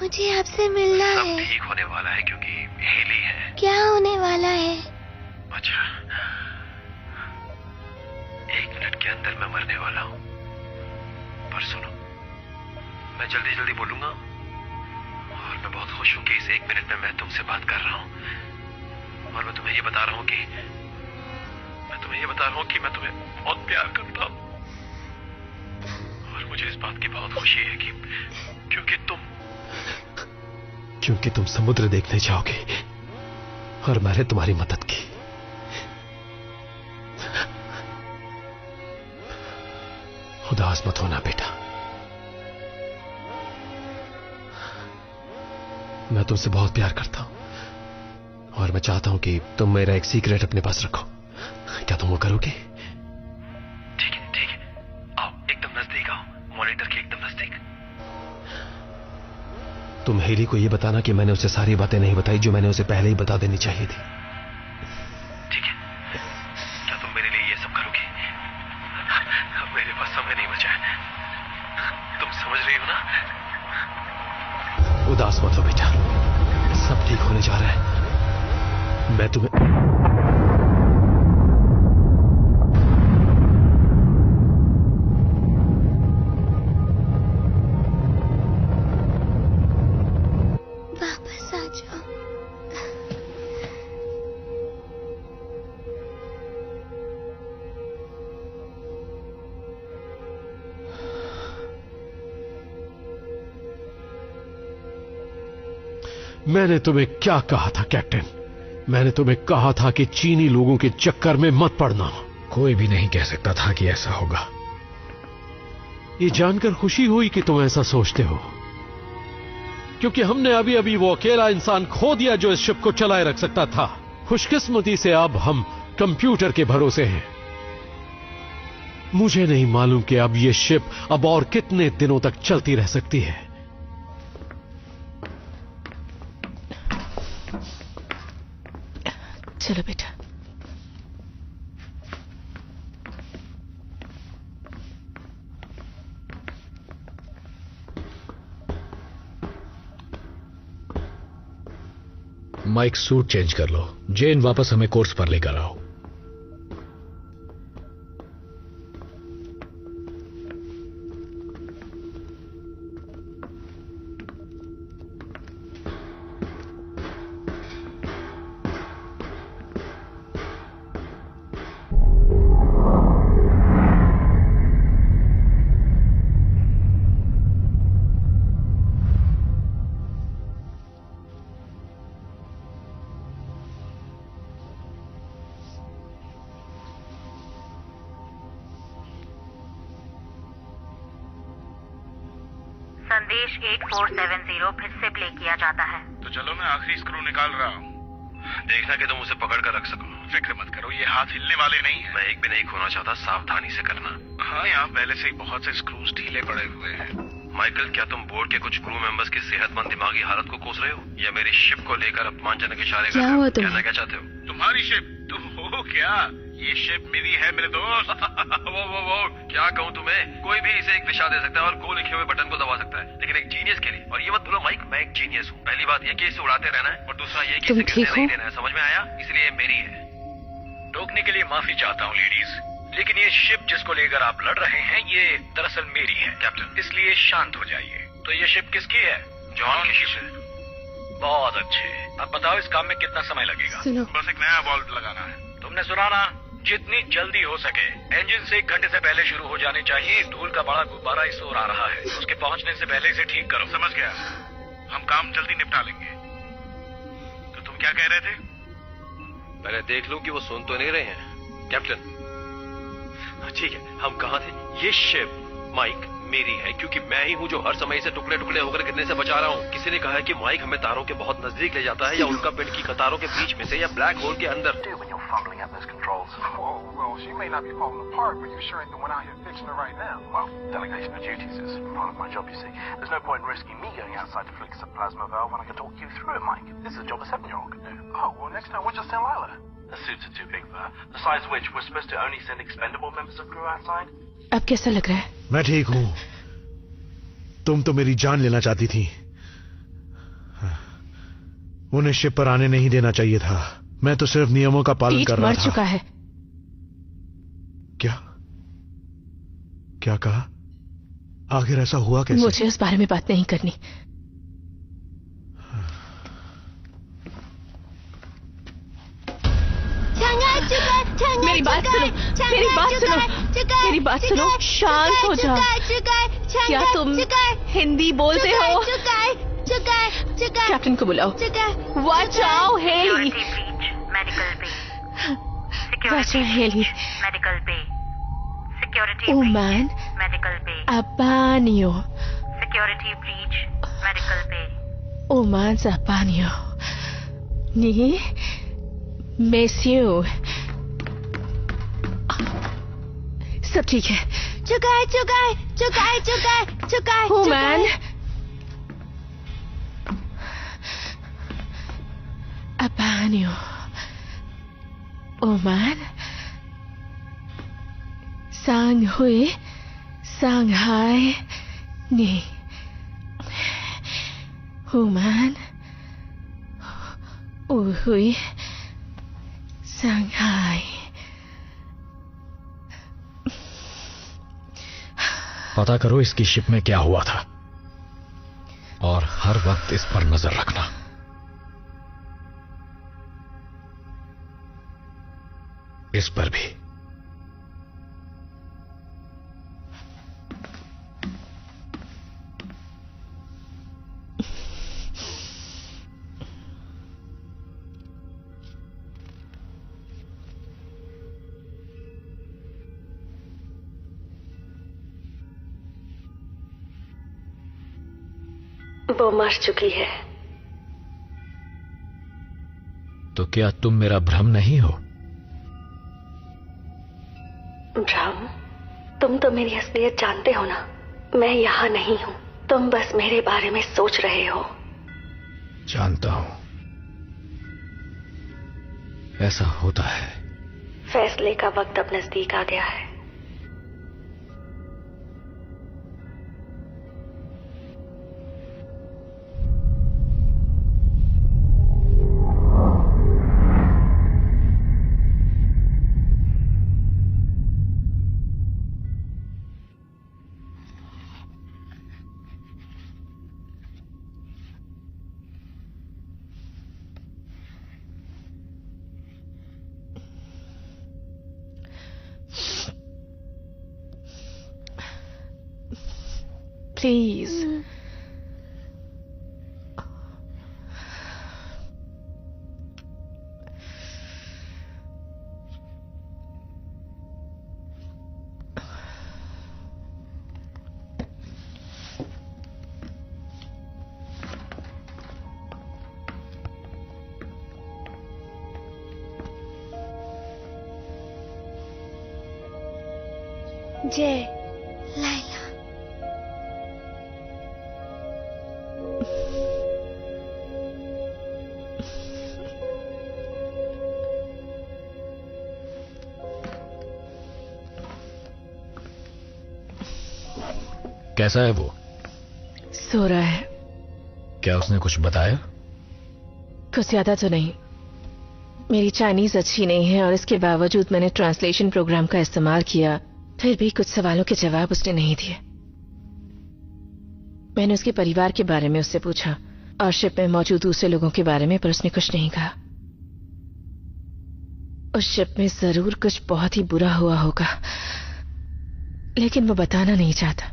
मुझे आपसे मिलना है। सब ठीक होने वाला है क्योंकि हेली है। क्या होने वाला है? अच्छा, 1 मिनट के अंदर मैं मरने वाला हूं। पर सुनो, मैं जल्दी जल्दी बोलूंगा, और मैं बहुत खुश हूं कि इस 1 मिनट में मैं तुमसे बात कर रहा हूं। और मैं तुम्हें ये बता रहा हूं कि मैं तुम्हें बहुत प्यार करता हूं। और मुझे इस बात की बहुत खुशी है कि क्योंकि तुम समुद्र देखने जाओगे और मैंने तुम्हारी मदद की। उदास मत होना बेटा, मैं तुमसे बहुत प्यार करता हूं और मैं चाहता हूं कि तुम मेरा एक सीक्रेट अपने पास रखो। क्या तुम वो करोगे? ठीक है, आओ, एकदम नजदीक आओ, मॉनिटर के एकदम नजदीक। तुम हेली को ये बताना कि मैंने उसे सारी बातें नहीं बताई जो मैंने उसे पहले ही बता देनी चाहिए थी। ठीक है। मेरे पास समय नहीं बचा है, तुम समझ रही हो ना? उदास मत हो बेटा, सब ठीक होने जा रहा है। मैं तुम्हें वापस आ जाओ। मैंने तुम्हें क्या कहा था कैप्टन? मैंने तुम्हें कहा था कि चीनी लोगों के चक्कर में मत पड़ना। कोई भी नहीं कह सकता था कि ऐसा होगा। ये जानकर खुशी हुई कि तुम ऐसा सोचते हो, क्योंकि हमने अभी अभी वो अकेला इंसान खो दिया जो इस शिप को चलाए रख सकता था। खुशकिस्मती से अब हम कंप्यूटर के भरोसे हैं। मुझे नहीं मालूम कि अब ये शिप अब और कितने दिनों तक चलती रह सकती है। चलो बेटा। माइक, सूट चेंज कर लो। जेन, वापस हमें कोर्स पर लेकर आओ। संदेश 8470 फिर से प्ले किया जाता है। तो चलो मैं आखिरी स्क्रू निकाल रहा हूँ। देखना कि तुम उसे पकड़ कर रख सको। फिक्र मत करो, ये हाथ हिलने वाले नहीं है। मैं एक भी नहीं खोना चाहता, सावधानी से करना। हाँ, यहाँ पहले से ही बहुत से स्क्रूज ढीले पड़े हुए हैं। माइकल, क्या तुम बोर्ड के कुछ क्रू मेंबर्स की सेहतमंद दिमागी हालत को कोस रहे हो, या मेरी शिप को लेकर अपमानजनक इशारे कर रहे हो? कहना क्या चाहते हो? तुम्हारी शिप? तुम हो क्या? ये शिप मेरी है मेरे दोस्त। वो क्या कहूँ तुम्हें? कोई भी इसे एक दिशा दे सकता है और गो लिखे हुए बटन को दबा सकता है, लेकिन एक जीनियस के लिए। और ये मत बोलो माइक, मैं एक जीनियस हूँ। पहली बात ये कि इसे उड़ाते रहना है, और दूसरा ये कि इसे गिरने नहीं देना है। समझ में आया? इसलिए मेरी है। टोकने के लिए माफी चाहता हूँ लेडीज, लेकिन ये शिप जिसको लेकर आप लड़ रहे हैं ये दरअसल मेरी है कैप्टन, इसलिए शांत हो जाइए। तो ये शिप किसकी है? जॉन की शिप है। बहुत अच्छे। अब बताओ इस काम में कितना समय लगेगा? बस एक नया वाल्व लगाना है। तुमने सुना ना? जितनी जल्दी हो सके। इंजन से 1 घंटे से पहले शुरू हो जाने चाहिए। धूल का बड़ा गुब्बारा इस ओर आ रहा है, उसके पहुंचने से पहले इसे ठीक करो। समझ गया? हम काम जल्दी निपटा लेंगे। तो तुम क्या कह रहे थे? पहले देख लूं कि वो सुन तो नहीं रहे हैं। कैप्टन, ठीक है, हम कहाँ थे? ये शिप माइक मेरी है, क्योंकि मैं ही हूँ जो हर समय इसे टुकड़े टुकड़े होकर गिरने से बचा रहा हूँ। किसी ने कहा है कि माइक हमें तारों के बहुत नजदीक ले जाता है, या उनका पिंड की कतारों के बीच में से, या ब्लैक होल के अंदर। Well, she may not be falling apart, but you sure ain't the one out here fixing her right now. Well, delegation of duties is part of my job, you see. There's no point in risking me going outside to fix a plasma valve when I can talk you through it, Mike. This is a job a 7-year-old can do. Oh, well, next time we'll just send Lila. The suits are too big for her. Besides which, we're supposed to only send expendable members of crew outside. अब कैसा लग रहा है? मैं ठीक हूँ। तुम तो मेरी जान लेना चाहती थी। उन्हें शिप पर आने नहीं देना चाहिए था। मैं तो सिर्फ नियमों का पालन कर रहा था। मर चुका है। क्या कहा? आखिर ऐसा हुआ कैसे? मुझे इस बारे में बात नहीं करनी। मेरी बात सुनो, मेरी बात सुनो, मेरी बात सुनो। शांत हो जाओ। क्या तुम हिंदी बोलते हो? कैप्टन को बुलाओ। Watch out Haley. Watch out Haley. Medical पे। सिक्योरिटी Oh man, मेडिकल पे। Abanio. सिक्योरिटी ब्रीच मेडिकल पे। Oh man, Abanio. Ni, Monsieur. सब ठीक है। चुकाए। Oh man. Abanio. Oh man. सांग हुई सांघाई नी हुमान हुई सांघाई। पता करो इसकी शिप में क्या हुआ था और हर वक्त इस पर नजर रखना। इस पर भी। वो मर चुकी है। तो क्या तुम मेरा भ्रम नहीं हो? भ्रम? तुम तो मेरी असलियत जानते हो ना। मैं यहां नहीं हूं, तुम बस मेरे बारे में सोच रहे हो। जानता हूं, ऐसा होता है। फैसले का वक्त अब नजदीक आ गया है। Please. जय लाइला। कैसा है वो? सो रहा है। क्या उसने कुछ बताया? कुछ ज्यादा तो नहीं। मेरी चाइनीज अच्छी नहीं है और इसके बावजूद मैंने ट्रांसलेशन प्रोग्राम का इस्तेमाल किया, फिर भी कुछ सवालों के जवाब उसने नहीं दिए। मैंने उसके परिवार के बारे में उससे पूछा और शिप में मौजूद दूसरे लोगों के बारे में, पर उसने कुछ नहीं कहा। उस शिप में जरूर कुछ बहुत ही बुरा हुआ होगा, लेकिन वो बताना नहीं चाहता।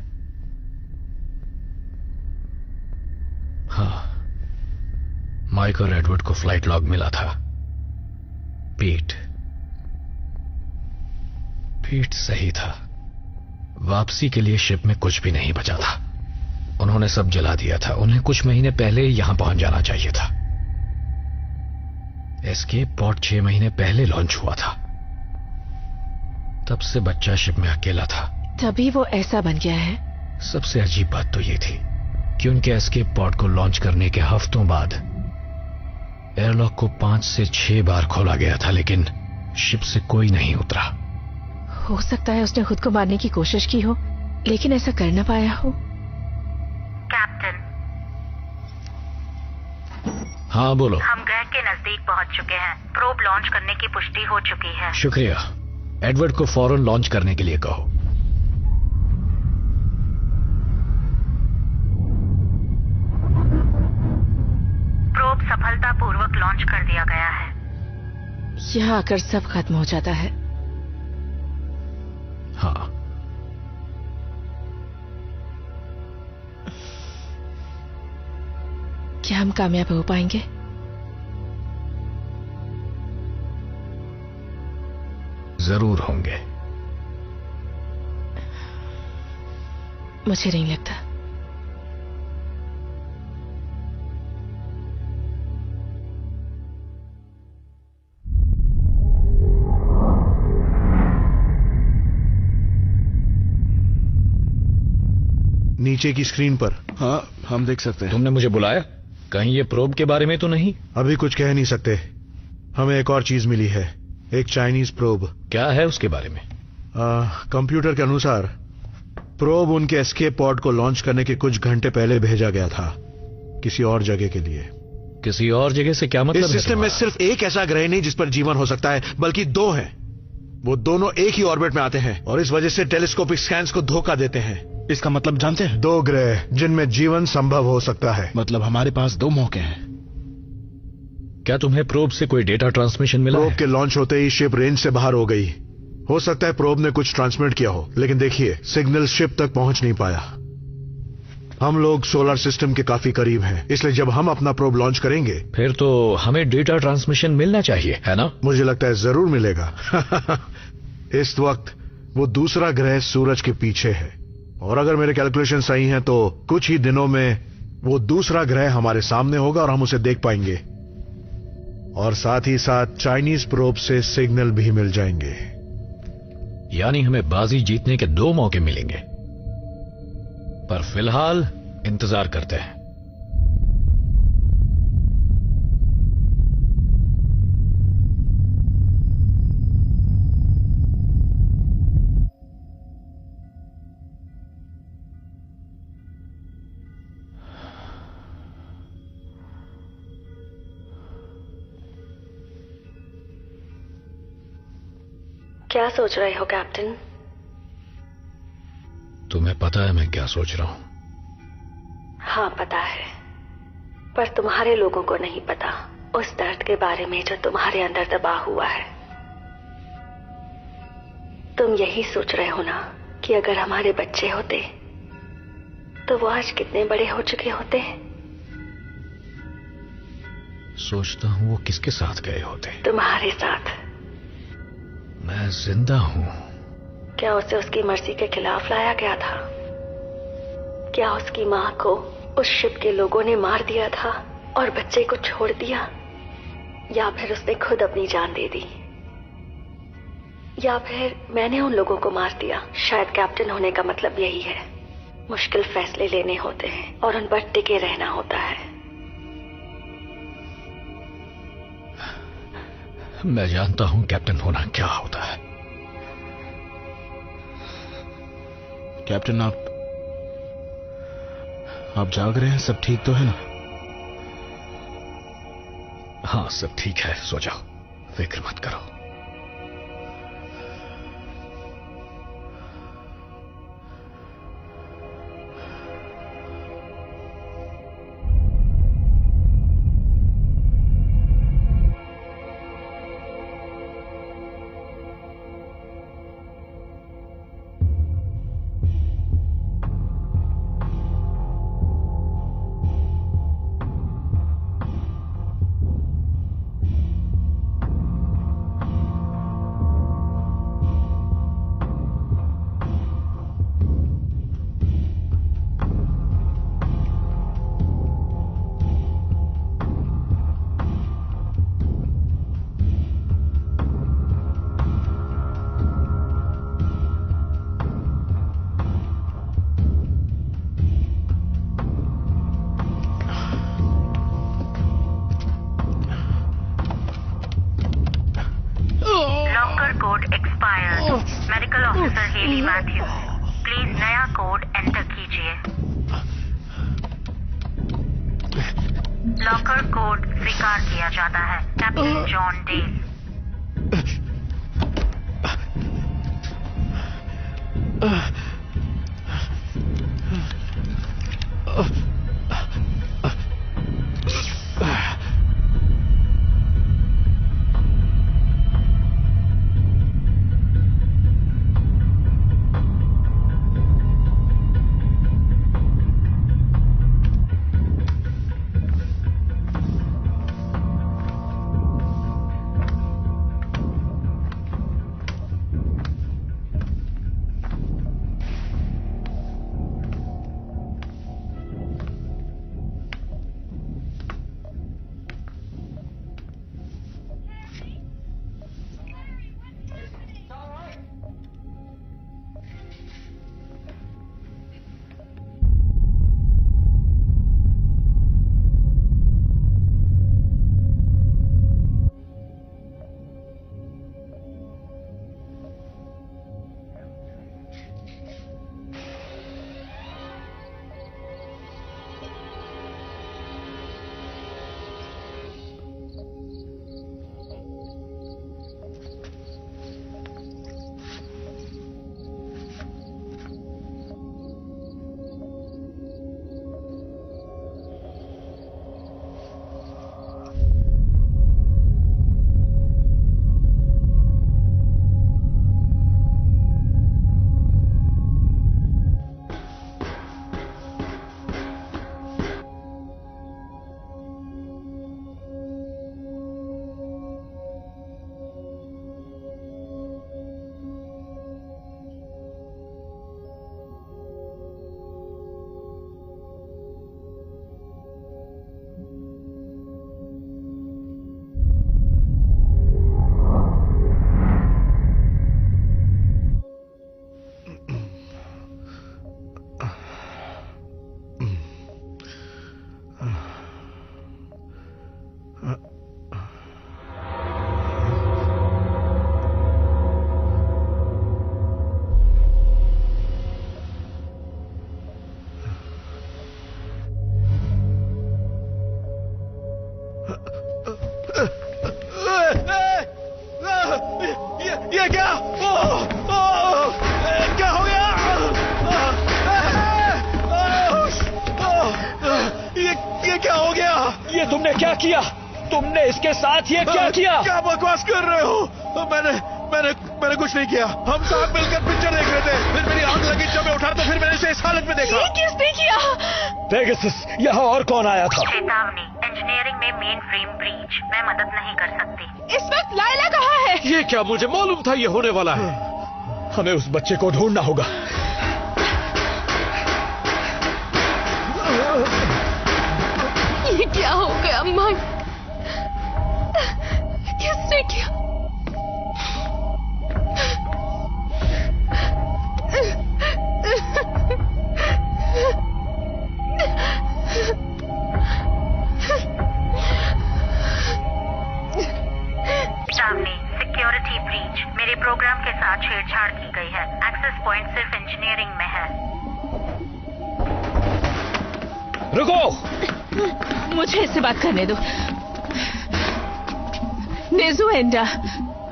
हाँ, माइक और एडवर्ड को फ्लाइट लॉग मिला था। पीट सही था। वापसी के लिए शिप में कुछ भी नहीं बचा था। उन्होंने सब जला दिया था। उन्हें कुछ महीने पहले यहां पहुंच जाना चाहिए था। एस्केप पॉड 6 महीने पहले लॉन्च हुआ था। तब से बच्चा शिप में अकेला था। तभी वो ऐसा बन गया है। सबसे अजीब बात तो ये थी कि उनके एस्केप पॉड को लॉन्च करने के हफ्तों बाद एयरलॉक को 5 से 6 बार खोला गया था, लेकिन शिप से कोई नहीं उतरा। हो सकता है उसने खुद को मारने की कोशिश की हो, लेकिन ऐसा कर ना पाया हो। कैप्टन। हाँ बोलो। हम ग्रह के नजदीक पहुंच चुके हैं। प्रोब लॉन्च करने की पुष्टि हो चुकी है। शुक्रिया। एडवर्ड को फौरन लॉन्च करने के लिए कहो। प्रोब सफलतापूर्वक लॉन्च कर दिया गया है। यहाँ आकर सब खत्म हो जाता है। हाँ। क्या हम कामयाब हो पाएंगे? जरूर होंगे। मुझे नहीं लगता। नीचे की स्क्रीन पर। हाँ, हम देख सकते हैं। तुमने मुझे बुलाया? कहीं ये प्रोब के बारे में तो नहीं? अभी कुछ कह नहीं सकते। हमें एक और चीज मिली है, एक चाइनीज प्रोब। क्या है उसके बारे में? कंप्यूटर के अनुसार प्रोब उनके एस्केप पॉड को लॉन्च करने के कुछ घंटे पहले भेजा गया था, किसी और जगह के लिए। किसी और जगह से क्या मतलब? इस सिस्टम में सिर्फ एक ऐसा ग्रह नहीं जिस पर जीवन हो सकता है, बल्कि दो हैं। वो दोनों एक ही ऑर्बिट में आते हैं और इस वजह से टेलीस्कोपिक स्कैन्स को धोखा देते हैं। इसका मतलब जानते हैं? 2 ग्रह जिनमें जीवन संभव हो सकता है। मतलब हमारे पास 2 मौके हैं। क्या तुम्हें प्रोब से कोई डेटा ट्रांसमिशन मिला? प्रोब के लॉन्च होते ही शिप रेंज से बाहर हो गई। हो सकता है प्रोब ने कुछ ट्रांसमिट किया हो, लेकिन देखिए सिग्नल शिप तक पहुंच नहीं पाया। हम लोग सोलर सिस्टम के काफी करीब हैं, इसलिए जब हम अपना प्रोब लॉन्च करेंगे फिर तो हमें डेटा ट्रांसमिशन मिलना चाहिए, है ना? मुझे लगता है जरूर मिलेगा। इस वक्त वो दूसरा ग्रह सूरज के पीछे है और अगर मेरे कैलकुलेशन सही हैं तो कुछ ही दिनों में वो दूसरा ग्रह हमारे सामने होगा और हम उसे देख पाएंगे। और साथ ही साथ चाइनीज प्रोब से सिग्नल भी मिल जाएंगे। यानी हमें बाजी जीतने के 2 मौके मिलेंगे। पर फिलहाल इंतजार करते हैं। क्या सोच रहे हो कैप्टन? तुम्हें पता है मैं क्या सोच रहा हूं? हाँ पता है, पर तुम्हारे लोगों को नहीं पता उस दर्द के बारे में जो तुम्हारे अंदर दबा हुआ है। तुम यही सोच रहे हो ना कि अगर हमारे बच्चे होते तो वो आज कितने बड़े हो चुके होते। सोचता हूं वो किसके साथ गए होते। तुम्हारे साथ। मैं जिंदा हूं। क्या उसे उसकी मर्जी के खिलाफ लाया गया था? क्या उसकी मां को उस शिप के लोगों ने मार दिया था और बच्चे को छोड़ दिया, या फिर उसने खुद अपनी जान दे दी, या फिर मैंने उन लोगों को मार दिया? शायद कैप्टन होने का मतलब यही है, मुश्किल फैसले लेने होते हैं और उन पर टिके रहना होता है। मैं जानता हूं कैप्टन होना क्या होता है। कैप्टन आप जाग रहे हैं? सब ठीक तो है ना? हाँ सब ठीक है, सो जाओ, फिक्र मत करो। Medical officer Haley Matthew, please नया कोड एंटर कीजिए। लॉकर कोड स्वीकार किया जाता है। Captain John Dale. तुमने क्या किया? तुमने इसके साथ ये क्या किया? क्या बकवास कर रहे हो? मैंने कुछ नहीं किया। हम साथ मिलकर पिक्चर देख रहे थे, फिर मेरी आंख लगी, जब मैं उठा तो फिर मैंने इसे इस हालत में देखा। ये किसने किया? पेगासस, यहाँ और कौन आया था? चेतावनी, इंजीनियरिंग में मेन फ्रेम ब्रीच। मैं मदद नहीं कर सकती। इस वक्त लायला कहाँ है? ये क्या, मुझे मालूम था ये होने वाला है। हमें उस बच्चे को ढूंढना होगा। ये क्या हो गया माइक? किसने किया? सामने सिक्योरिटी ब्रीच। मेरे प्रोग्राम के साथ छेड़छाड़ की गई है। एक्सेस पॉइंट सिर्फ इंजीनियरिंग में है। रुको, मुझे इससे बात करने दो। नेजुएंडा,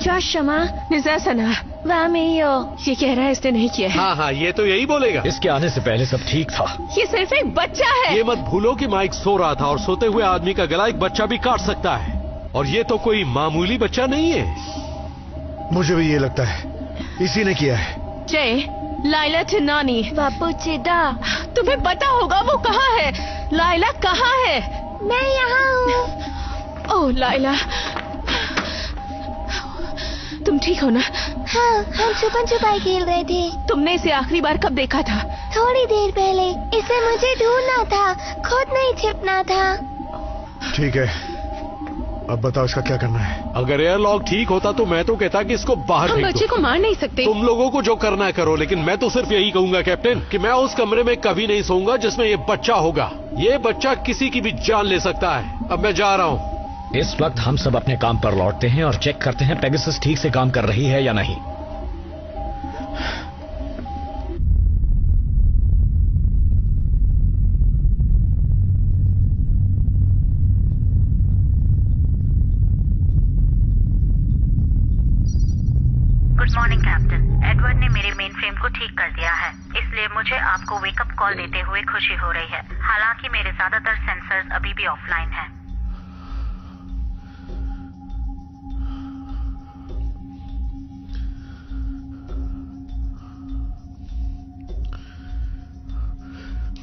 जोशमा, निजासना, वामेयो। ये कह रहा है इसने नहीं किया है। हाँ, ये तो यही बोलेगा। इसके आने से पहले सब ठीक था। ये सिर्फ एक बच्चा है। ये मत भूलो कि माइक सो रहा था और सोते हुए आदमी का गला एक बच्चा भी काट सकता है, और ये तो कोई मामूली बच्चा नहीं है। मुझे भी ये लगता है इसी ने किया है। जय, लाइला चिन्नानी, बापू चिदा, तुम्हें पता होगा वो कहाँ है? लाइला कहाँ है? मैं यहाँ हूँ। ओह लाइला, तुम ठीक हो ना? हाँ, हम छुपन छुपाई खेल रहे थे। तुमने इसे आखिरी बार कब देखा था? थोड़ी देर पहले। इसे मुझे ढूंढना था, खुद नहीं छिपना था। ठीक है, अब बताओ इसका क्या करना है। अगर एयरलॉक ठीक होता तो मैं तो कहता कि इसको बाहर हम फेंक बच्चे दो। को मार नहीं सकते। तुम लोगों को जो करना है करो, लेकिन मैं तो सिर्फ यही कहूंगा कैप्टन कि मैं उस कमरे में कभी नहीं सोऊंगा जिसमें ये बच्चा होगा। ये बच्चा किसी की भी जान ले सकता है। अब मैं जा रहा हूँ। इस वक्त हम सब अपने काम पर लौटते हैं और चेक करते हैं पेगासस ठीक से काम कर रही है या नहीं। Good morning captain. एडवर्ड ने मेरे मेन फ्रेम को ठीक कर दिया है, इसलिए मुझे आपको वेकअप कॉल देते हुए खुशी हो रही है। हालांकि मेरे ज्यादातर सेंसर्स अभी भी ऑफलाइन हैं।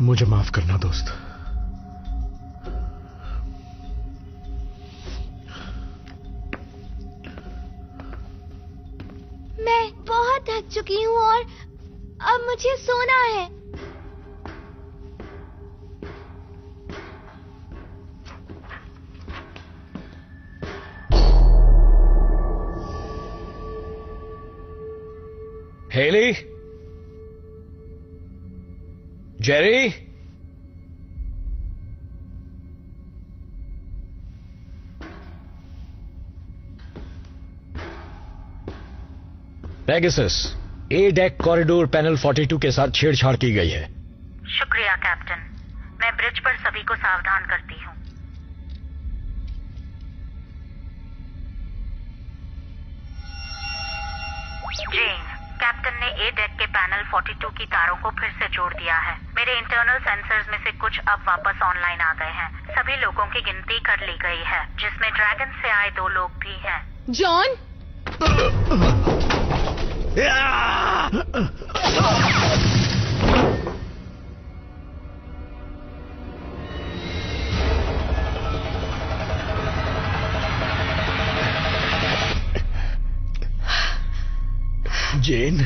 मुझे माफ करना दोस्त। मैं बहुत थक चुकी हूँ और अब मुझे सोना है। हेली, जेरी, पेगासस, ए डेक कॉरिडोर पैनल 42 के साथ छेड़छाड़ की गई है। शुक्रिया कैप्टन। मैं ब्रिज पर सभी को सावधान करती हूँ। जेन, कैप्टन ने ए डेक के पैनल 42 की तारों को फिर से जोड़ दिया है। मेरे इंटरनल सेंसर्स में से कुछ अब वापस ऑनलाइन आ गए हैं। सभी लोगों की गिनती कर ली गई है, जिसमें ड्रैगन से आए 2 लोग भी हैं। जॉन, जेन,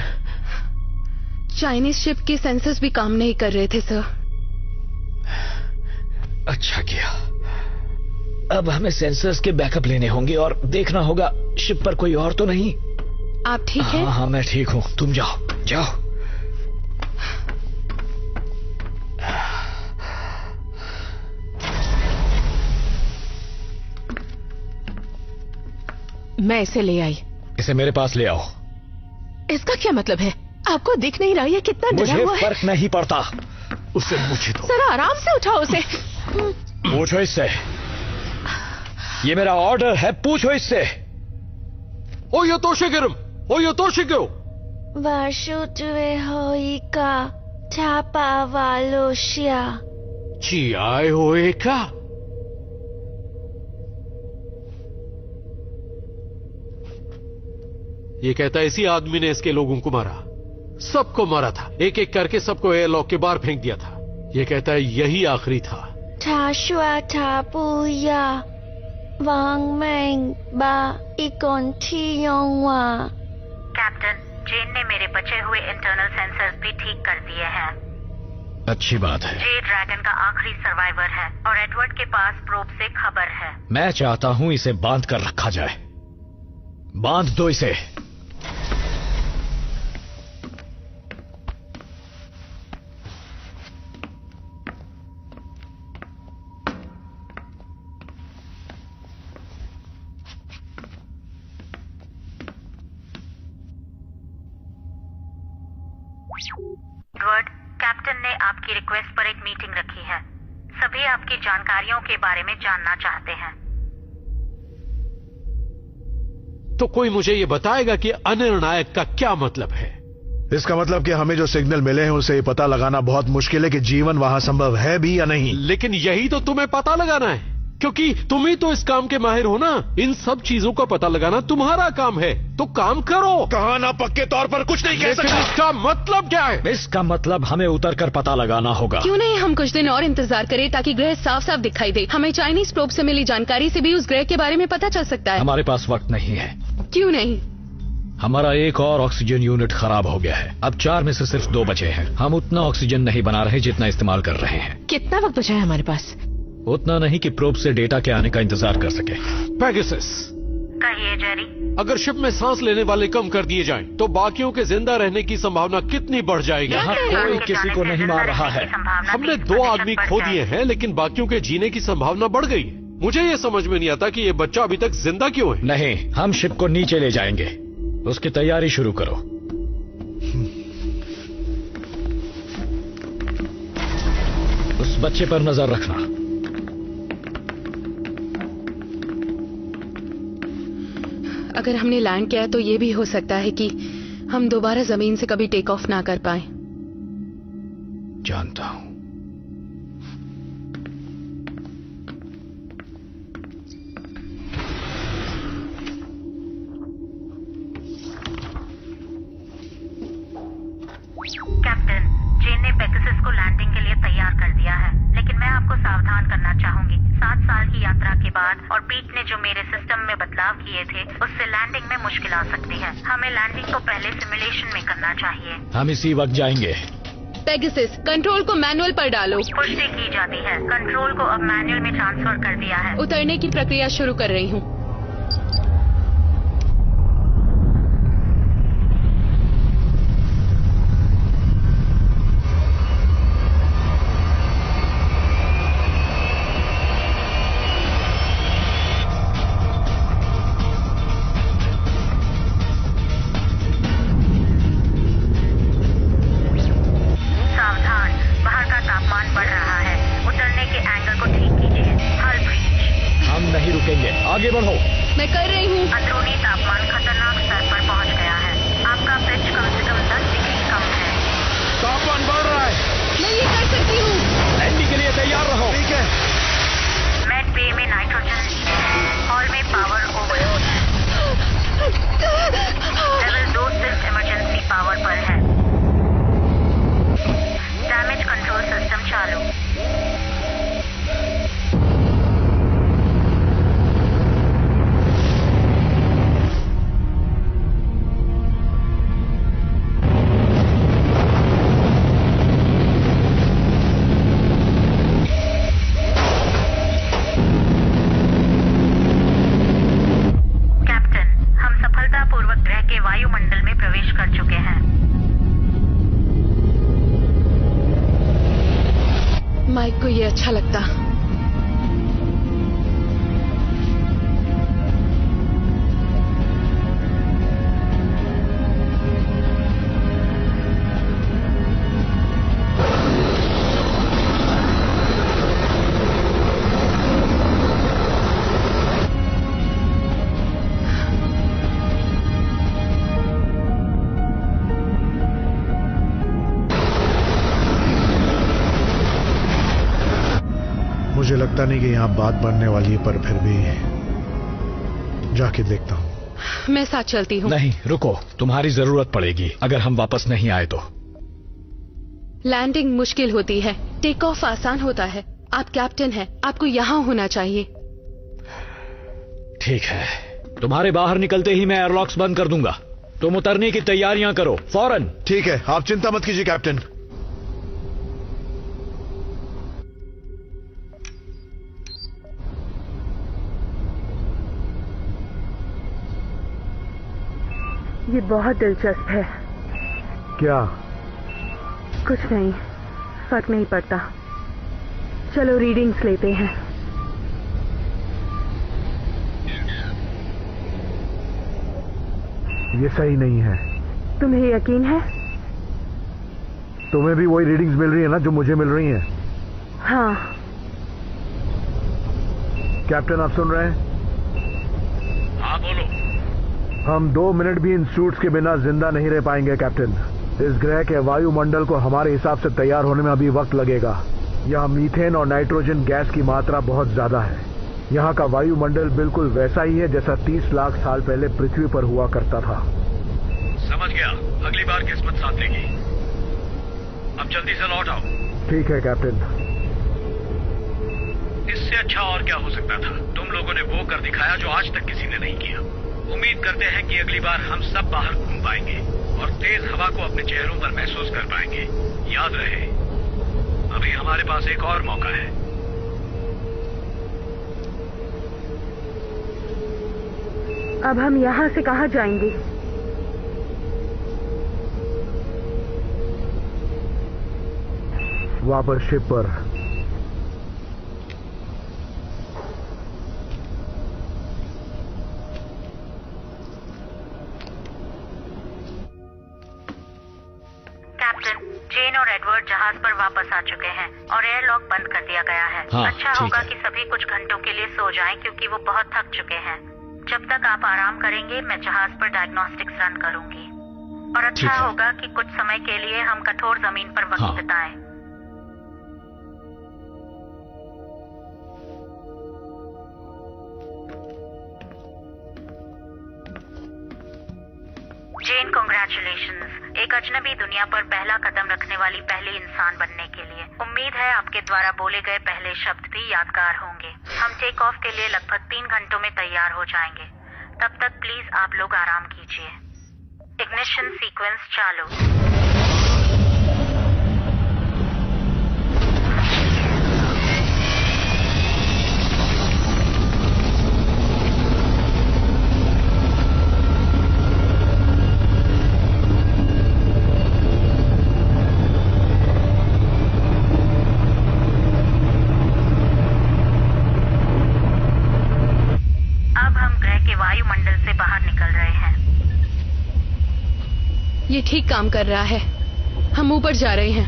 चाइनीज शिप के सेंसर्स भी काम नहीं कर रहे थे सर। अच्छा किया। अब हमें सेंसर्स के बैकअप लेने होंगे और देखना होगा शिप पर कोई और तो नहीं। आप ठीक हैं? हाँ, मैं ठीक हूँ। तुम जाओ जाओ। मैं इसे ले आई। इसे मेरे पास ले आओ। इसका क्या मतलब है? आपको दिख नहीं रहा है कितना डरा मुझे हुआ है? फर्क नहीं पड़ता। उसे मुझे दो। जरा आराम से उठाओ उसे। पूछो इससे। ये मेरा ऑर्डर है, पूछो इससे। ओ यो तोशिगिरम, ओ यो तोशिगो। वाशुतुए होइका थापा वालोशिया। जी आए होए का। ये कहता है इसी आदमी ने इसके लोगों को मारा, सबको मारा था, एक एक करके सबको एयरलॉक के बाहर फेंक दिया था। ये कहता है यही आखिरी था। 他说他不要亡命把一根体用完。 कैप्टन, जेन ने मेरे बचे हुए इंटरनल सेंसर्स भी ठीक कर दिए हैं। अच्छी बात है। जे ड्रैगन का आखिरी सर्वाइवर है और एडवर्ड के पास प्रोब से खबर है। मैं चाहता हूं इसे बांध कर रखा जाए। बांध दो इसे। एडवर्ड, कैप्टन ने आपकी रिक्वेस्ट पर एक मीटिंग रखी है। सभी आपकी जानकारियों के बारे में जानना चाहते हैं। तो कोई मुझे ये बताएगा कि अनिर्णायक का क्या मतलब है? इसका मतलब कि हमें जो सिग्नल मिले हैं उसे ये पता लगाना बहुत मुश्किल है कि जीवन वहां संभव है भी या नहीं। लेकिन यही तो तुम्हें पता लगाना है, क्योंकि तुम ही तो इस काम के माहिर हो ना। इन सब चीजों का पता लगाना तुम्हारा काम है, तो काम करो। कहा ना पक्के तौर पर कुछ नहीं कह सकता। इसका मतलब क्या है? इसका मतलब हमें उतर कर पता लगाना होगा। क्यों नहीं हम कुछ दिन और इंतजार करें ताकि ग्रह साफ साफ दिखाई दे। हमें चाइनीज प्रोब से मिली जानकारी से भी उस ग्रह के बारे में पता चल सकता है। हमारे पास वक्त नहीं है। क्यों नहीं? हमारा एक और ऑक्सीजन यूनिट खराब हो गया है। अब 4 में से सिर्फ 2 बचे हैं। हम उतना ऑक्सीजन नहीं बना रहे जितना इस्तेमाल कर रहे हैं। कितना वक्त बचा है हमारे पास? उतना नहीं कि प्रोब से डेटा के आने का इंतजार कर सके। पेगासस, कहिए जेरी। अगर शिप में सांस लेने वाले कम कर दिए जाएं, तो बाकियों के जिंदा रहने की संभावना कितनी बढ़ जाएगी? यहाँ कोई किसी को नहीं मार रहा है। हमने 2 आदमी खो दिए हैं, लेकिन बाकियों के जीने की संभावना बढ़ गई है। मुझे ये समझ में नहीं आता कि ये बच्चा अभी तक जिंदा क्यों है। नहीं, हम शिप को नीचे ले जाएंगे। उसकी तैयारी शुरू करो। उस बच्चे पर नजर रखना। अगर हमने लैंड किया तो ये भी हो सकता है कि हम दोबारा जमीन से कभी टेक ऑफ ना कर पाए। जानता हूं। कैप्टन, जेन ने पेगासस को लैंडिंग के लिए तैयार कर दिया है, लेकिन मैं आपको सावधान करना चाहूंगी। 7 साल की यात्रा के बाद और पीट ने जो मेरे सिस्टम में बदलाव किए थे, उससे लैंडिंग में मुश्किल आ सकती है। हमें लैंडिंग को पहले सिमुलेशन में करना चाहिए। हम इसी वक्त जाएंगे। पेगासस, कंट्रोल को मैनुअल पर डालो। पुष्टि की जाती है। कंट्रोल को अब मैनुअल में ट्रांसफर कर दिया है। उतरने की प्रक्रिया शुरू कर रही हूँ। आगे बढ़ो। मैं कर रही हूँ। अंदरूनी तापमान खतरनाक स्तर पर पहुंच गया है। आपका पिच कम से कम 10 डिग्री कम है। तापमान बढ़ रहा है। मैं ये कर सकती हूँ। लैंडिंग के लिए तैयार रहो। ठीक है। मेड बे में नाइट्रोजन हॉल में पावर ओवरलोड है। लेवल 2 सिर्फ इमरजेंसी पावर पर है। डैमेज कंट्रोल सिस्टम चालू। वायुमंडल में प्रवेश कर चुके हैं। माइक को ये अच्छा लगता। मुझे लगता नहीं कि यहाँ बात बनने वाली है, पर फिर भी जाके देखता हूँ। मैं साथ चलती हूँ। नहीं रुको, तुम्हारी जरूरत पड़ेगी अगर हम वापस नहीं आए तो। लैंडिंग मुश्किल होती है, टेक ऑफ आसान होता है। आप कैप्टन हैं, आपको यहाँ होना चाहिए। ठीक है, तुम्हारे बाहर निकलते ही मैं एयरलॉक्स बंद कर दूंगा। तुम उतरने की तैयारियां करो फौरन। ठीक है, आप चिंता मत कीजिए कैप्टन। ये बहुत दिलचस्प है। क्या? कुछ नहीं, फर्क नहीं पड़ता। चलो रीडिंग्स लेते हैं। ये सही नहीं है। तुम्हें यकीन है? तुम्हें भी वही रीडिंग्स मिल रही है ना जो मुझे मिल रही हैं? हाँ। कैप्टन आप सुन रहे हैं? हाँ बोलो। हम 2 मिनट भी इन सूट्स के बिना जिंदा नहीं रह पाएंगे कैप्टन। इस ग्रह के वायुमंडल को हमारे हिसाब से तैयार होने में अभी वक्त लगेगा। यहाँ मीथेन और नाइट्रोजन गैस की मात्रा बहुत ज्यादा है। यहाँ का वायुमंडल बिल्कुल वैसा ही है जैसा 30 लाख साल पहले पृथ्वी पर हुआ करता था। समझ गया, अगली बार किस्मत साथ देगी। अब जल्दी से लौट आओ। ठीक है कैप्टन। इससे अच्छा और क्या हो सकता था? तुम लोगों ने वो कर दिखाया जो आज तक किसी ने नहीं किया। उम्मीद करते हैं कि अगली बार हम सब बाहर घूम पाएंगे और तेज हवा को अपने चेहरों पर महसूस कर पाएंगे। याद रहे, अभी हमारे पास एक और मौका है। अब हम यहाँ से कहाँ जाएंगे? वापस शिप पर। कैप्टन, जेन और एडवर्ड जहाज पर वापस आ चुके हैं और एयरलॉक बंद कर दिया गया है। हाँ, अच्छा होगा कि सभी कुछ घंटों के लिए सो जाएं क्योंकि वो बहुत थक चुके हैं। जब तक आप आराम करेंगे मैं जहाज पर डायग्नोस्टिक्स रन करूंगी। और अच्छा होगा कि कुछ समय के लिए हम कठोर जमीन पर वक्त बिताएं। जेन, कांग्रेचुलेशंस। एक अजनबी दुनिया पर पहला कदम रखने वाली पहली इंसान बनने के लिए। उम्मीद है आपके द्वारा बोले गए पहले शब्द भी यादगार होंगे। हम टेक ऑफ के लिए लगभग 3 घंटों में तैयार हो जाएंगे। तब तक प्लीज आप लोग आराम कीजिए। इग्निशन सीक्वेंस चालू। वायुमंडल से बाहर निकल रहे हैं। ये ठीक काम कर रहा है। हम ऊपर जा रहे हैं।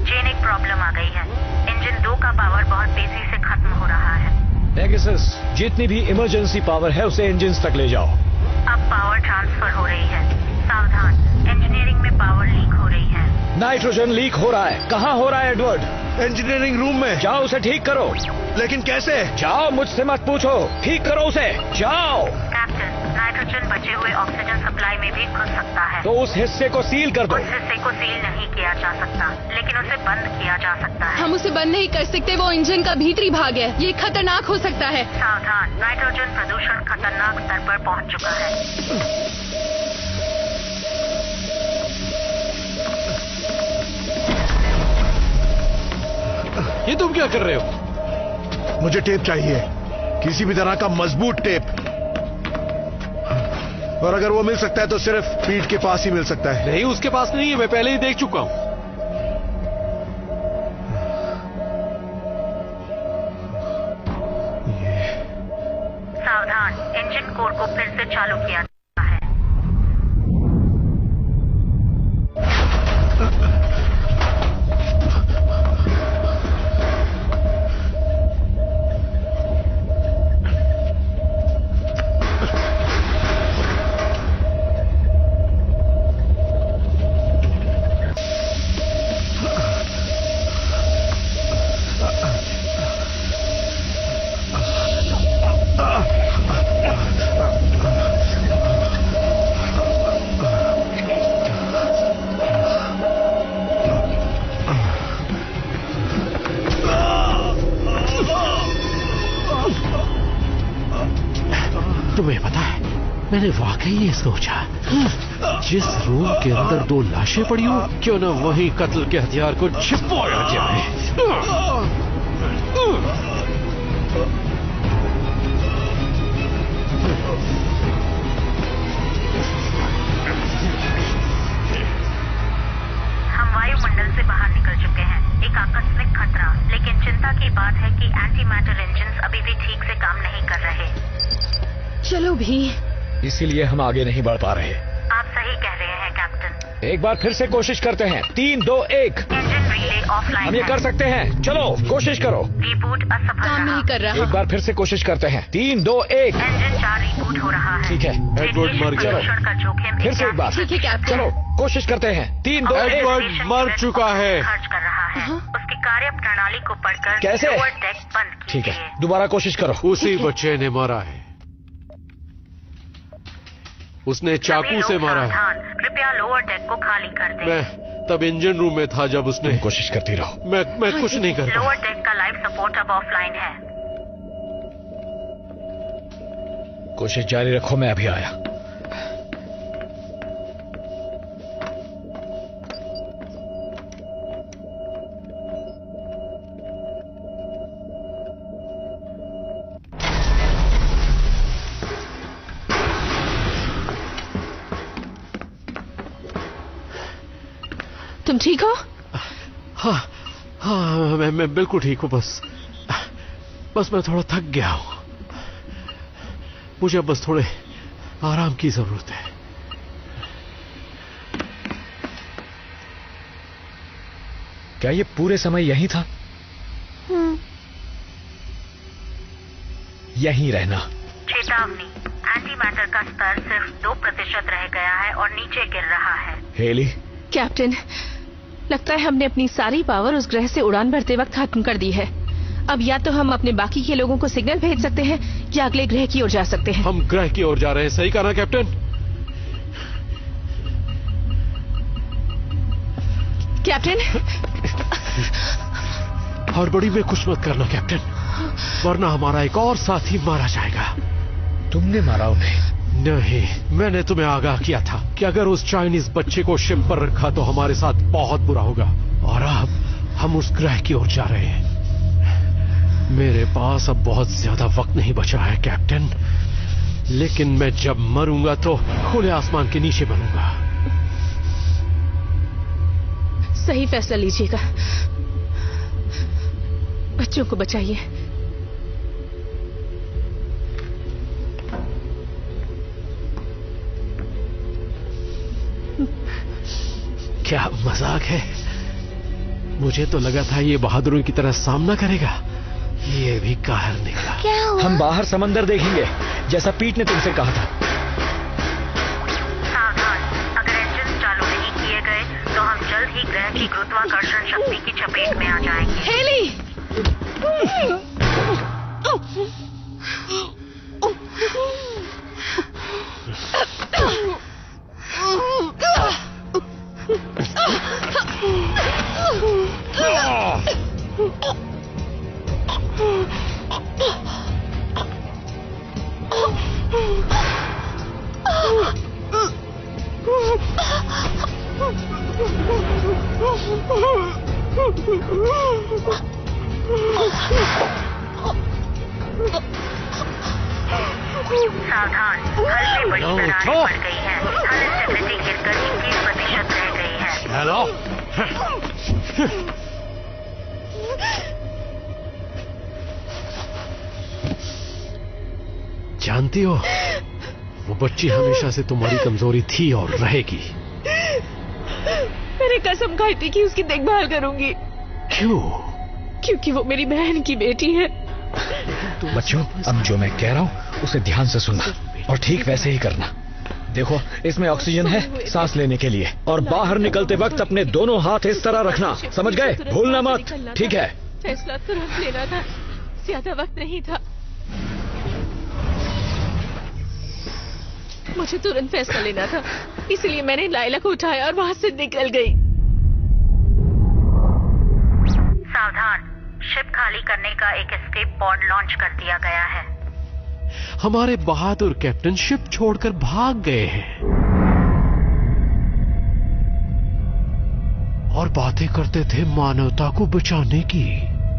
जेन, एक प्रॉब्लम आ गई है। इंजन 2 का पावर बहुत तेजी से खत्म हो रहा है। पेगासस, जितनी भी इमरजेंसी पावर है उसे इंजन्स तक ले जाओ। अब पावर ट्रांसफर हो रही है। सावधान, इंजीनियरिंग में पावर लीक हो रही है। नाइट्रोजन लीक हो रहा है। कहाँ हो रहा है एडवर्ड? इंजीनियरिंग रूम में। जाओ उसे ठीक करो। लेकिन कैसे? जाओ, मुझसे मत पूछो, ठीक करो उसे। जाओ। कैप्टन, नाइट्रोजन बचे हुए ऑक्सीजन सप्लाई में भी घुस सकता है। तो उस हिस्से को सील कर दो। उस हिस्से को सील नहीं किया जा सकता, लेकिन उसे बंद किया जा सकता है। हम उसे बंद नहीं कर सकते, वो इंजन का भीतरी भाग है। ये खतरनाक हो सकता है। सावधान, नाइट्रोजन प्रदूषण खतरनाक स्तर पर पहुंच चुका है। ये तुम क्या कर रहे हो? मुझे टेप चाहिए, किसी भी तरह का मजबूत टेप। और अगर वो मिल सकता है तो सिर्फ पीठ के पास ही मिल सकता है। नहीं, उसके पास नहीं है, मैं पहले ही देख चुका हूं। सावधान, इंजन कोर को फिर से चालू किया। मैंने वाकई ये सोचा, जिस रूम के अंदर 2 लाशें पड़ी हो, क्यों न वहीं कत्ल के हथियार को छिपाया जाए। हम वायुमंडल से बाहर निकल चुके हैं। एक आकस्मिक खतरा, लेकिन चिंता की बात है कि एंटी मैटर इंजन्स अभी भी ठीक से काम नहीं कर रहे। चलो भी, इसीलिए हम आगे नहीं बढ़ पा रहे। आप सही कह रहे हैं कैप्टन। एक बार फिर से कोशिश करते हैं। 3, 2, 1। Engine relay offline. हम ये कर सकते हैं, चलो कोशिश करो। रिबूट असफल काम नहीं कर रहा। एक बार फिर से कोशिश करते हैं। 3, 2, 1। इंजन 4 रिबूट हो रहा है। ठीक है, एडवर्ड मर गया। प्रदूषण का जोखिम फिर से एक बार। ठीक है कैप्टन। चलो कोशिश करते हैं। 3, 2, 1। एडवर्ड मर चुका है। खर्च कर रहा है। उसकी कार्य प्रणाली को पढ़कर कैसे? लोअर डेक बंद ठीक कीजिए। है, दोबारा कोशिश करो। उसी बच्चे ने मारा है, उसने चाकू से मारा है। कृपया लोअर डेक को खाली कर दें। मैं तब इंजन रूम में था जब उसने। कोशिश करती रहो। मैं कुछ नहीं कर लोअर डेक का लाइफ सपोर्ट अब ऑफलाइन है। कोशिश जारी रखो, मैं अभी आया। तुम ठीक हो? हाँ, मैं बिल्कुल ठीक हूँ। बस मैं थोड़ा थक गया हूँ। मुझे बस थोड़े आराम की जरूरत है। क्या ये पूरे समय यही था? यहीं रहना। चेतावनी, एंटी मैटर का स्तर सिर्फ 2% रह गया है और नीचे गिर रहा है। हेली, कैप्टन, लगता है हमने अपनी सारी पावर उस ग्रह से उड़ान भरते वक्त खत्म कर दी है। अब या तो हम अपने बाकी के लोगों को सिग्नल भेज सकते हैं या अगले ग्रह की ओर जा सकते हैं। हम ग्रह की ओर जा रहे हैं, सही कहा ना कैप्टन? कैप्टन, हड़बड़ी में कुछ मत करना कैप्टन, वरना हमारा एक और साथी मारा जाएगा। तुमने मारा उन्हें? नहीं, मैंने तुम्हें आगाह किया था कि अगर उस चाइनीज बच्चे को शिप पर रखा तो हमारे साथ बहुत बुरा होगा। और अब हम उस ग्रह की ओर जा रहे हैं। मेरे पास अब बहुत ज्यादा वक्त नहीं बचा है कैप्टन, लेकिन मैं जब मरूंगा तो खुले आसमान के नीचे मरूंगा। सही फैसला लीजिएगा, बच्चों को बचाइए। क्या मजाक है? मुझे तो लगा था ये बहादुरों की तरह सामना करेगा, ये भी कायर निकला। क्या हुआ? हम बाहर समंदर देखेंगे, जैसा पीट ने तुमसे कहा था। सावधान, अगर इंजन चालू नहीं किए गए तो हम जल्द ही ग्रह की गुरुत्वाकर्षण शक्ति की चपेट में आ जाएंगे। हेली! सावधान, हल में बड़ी दरारें पड़ गई हैं। हल स्टेबिलिटी गिरकर 21% रह गई है। हेलो, जानती हो, वो बच्ची हमेशा से तुम्हारी कमजोरी थी और रहेगी। मैंने कसम खाई थी कि उसकी देखभाल करूंगी। क्यों? क्योंकि वो मेरी बहन की बेटी है। बच्चों, अब जो मैं कह रहा हूँ उसे ध्यान से सुनना और ठीक वैसे ही करना। देखो, इसमें ऑक्सीजन है सांस लेने के लिए, और बाहर निकलते वक्त अपने दोनों हाथ इस तरह रखना, समझ गए? भूलना मत, ठीक है? फैसला तुरंत लेना था, ज्यादा वक्त नहीं था। मुझे तुरंत फैसला लेना था, इसलिए मैंने लाइला को उठाया और वहां से निकल गई। सावधान, शिप खाली करने का एक एस्केप पॉड लॉन्च कर दिया गया है। हमारे बहादुर कैप्टन शिप छोड़कर भाग गए हैं और बातें करते थे मानवता को बचाने की।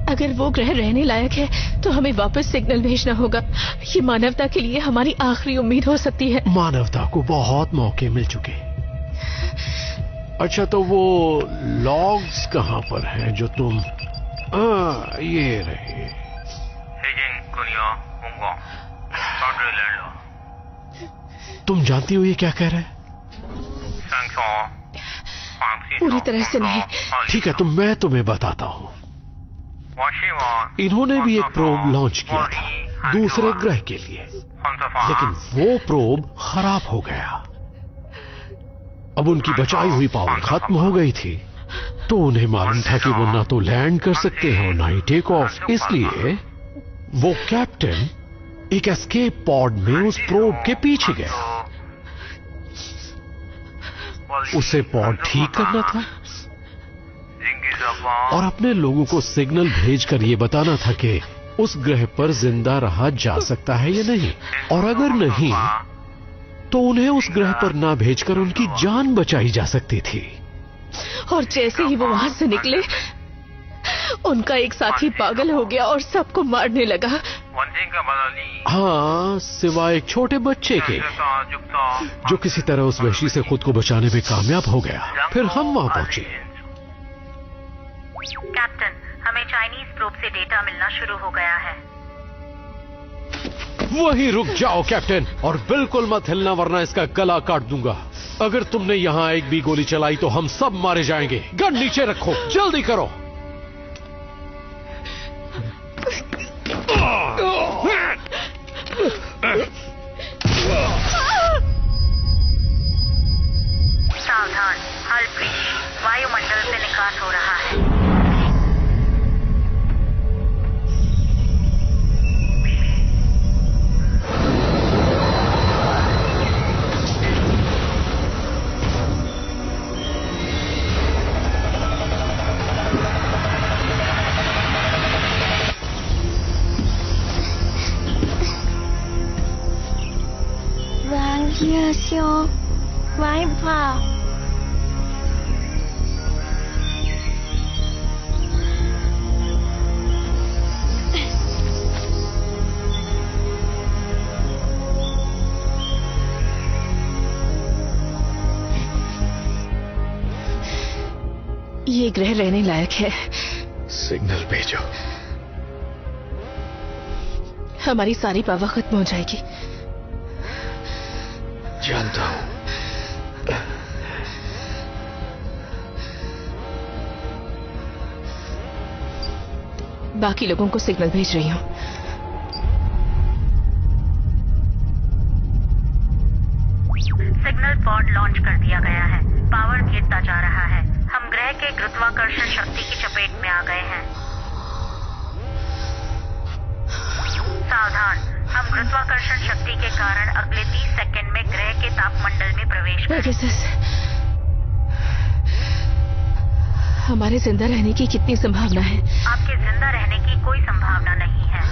अगर वो ग्रह रहने लायक है तो हमें वापस सिग्नल भेजना होगा। ये मानवता के लिए हमारी आखिरी उम्मीद हो सकती है। मानवता को बहुत मौके मिल चुके। अच्छा, तो वो लॉग्स कहां पर हैं जो तुम ये रहे। तुम जानती हो ये क्या कह रहे हैं? पूरी तरह से नहीं। ठीक है, तो मैं तुम्हें बताता हूं। इन्होंने भी एक प्रोब लॉन्च किया था दूसरे ग्रह के लिए, लेकिन वो प्रोब खराब हो गया। अब उनकी बचाई हुई पावर खत्म हो गई थी, तो उन्हें मालूम था कि वो ना तो लैंड कर सकते हैं और ना ही टेक ऑफ। इसलिए वो कैप्टन एक एस्केप पॉड में उस प्रोब के पीछे गया। उसे पॉड ठीक करना था और अपने लोगों को सिग्नल भेजकर यह बताना था कि उस ग्रह पर जिंदा रहा जा सकता है या नहीं, और अगर नहीं तो उन्हें उस ग्रह पर ना भेजकर उनकी जान बचाई जा सकती थी। और जैसे ही वो वहां से निकले, उनका एक साथी पागल हो गया और सबको मारने लगा। हाँ, सिवाय एक छोटे बच्चे के, जो किसी तरह उस वहशी से खुद को बचाने में कामयाब हो गया। फिर हम वहां पहुंचे। कैप्टन, हमें चाइनीज प्रोब से डेटा मिलना शुरू हो गया है। वहीं रुक जाओ कैप्टन, और बिल्कुल मत हिलना वरना इसका गला काट दूंगा। अगर तुमने यहां एक भी गोली चलाई तो हम सब मारे जाएंगे। गन नीचे रखो, जल्दी करो। सावधान, हल ब्रीच, वायुमंडल से निकास हो रहा है। ये ग्रह रहने लायक है। सिग्नल भेजो। हमारी सारी पावर खत्म हो जाएगी। जानता हूं। बाकी लोगों को सिग्नल भेज रही हूं। सिग्नल पॉड लॉन्च कर दिया गया है। पावर गिरता जा रहा है। हम ग्रह के गुरुत्वाकर्षण शक्ति की चपेट में आ गए हैं। सावधान, हम गुरुत्वाकर्षण शक्ति के कारण अगले 30 सेकंड में ग्रह के तापमंडल में प्रवेश करेंगे। हमारे जिंदा रहने की कितनी संभावना है? आपके जिंदा रहने की कोई संभावना नहीं है।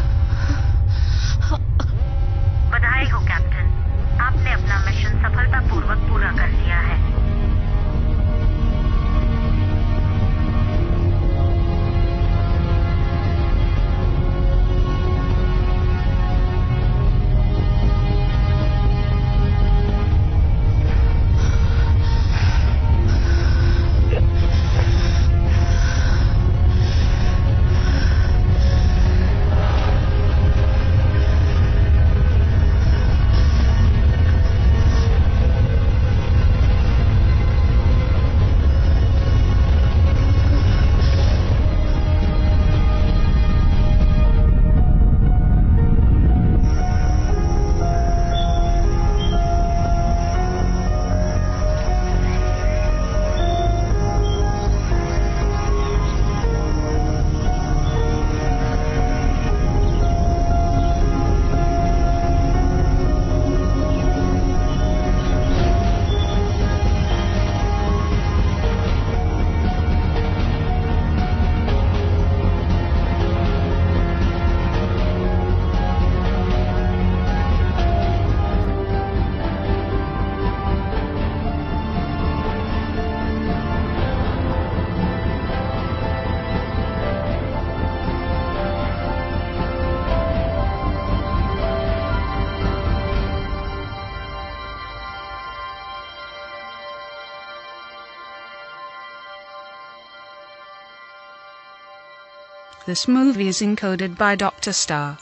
बधाई हो कैप्टन, आपने अपना मिशन सफलतापूर्वक पूरा कर लिया है। This movie is encoded by Dr. Star.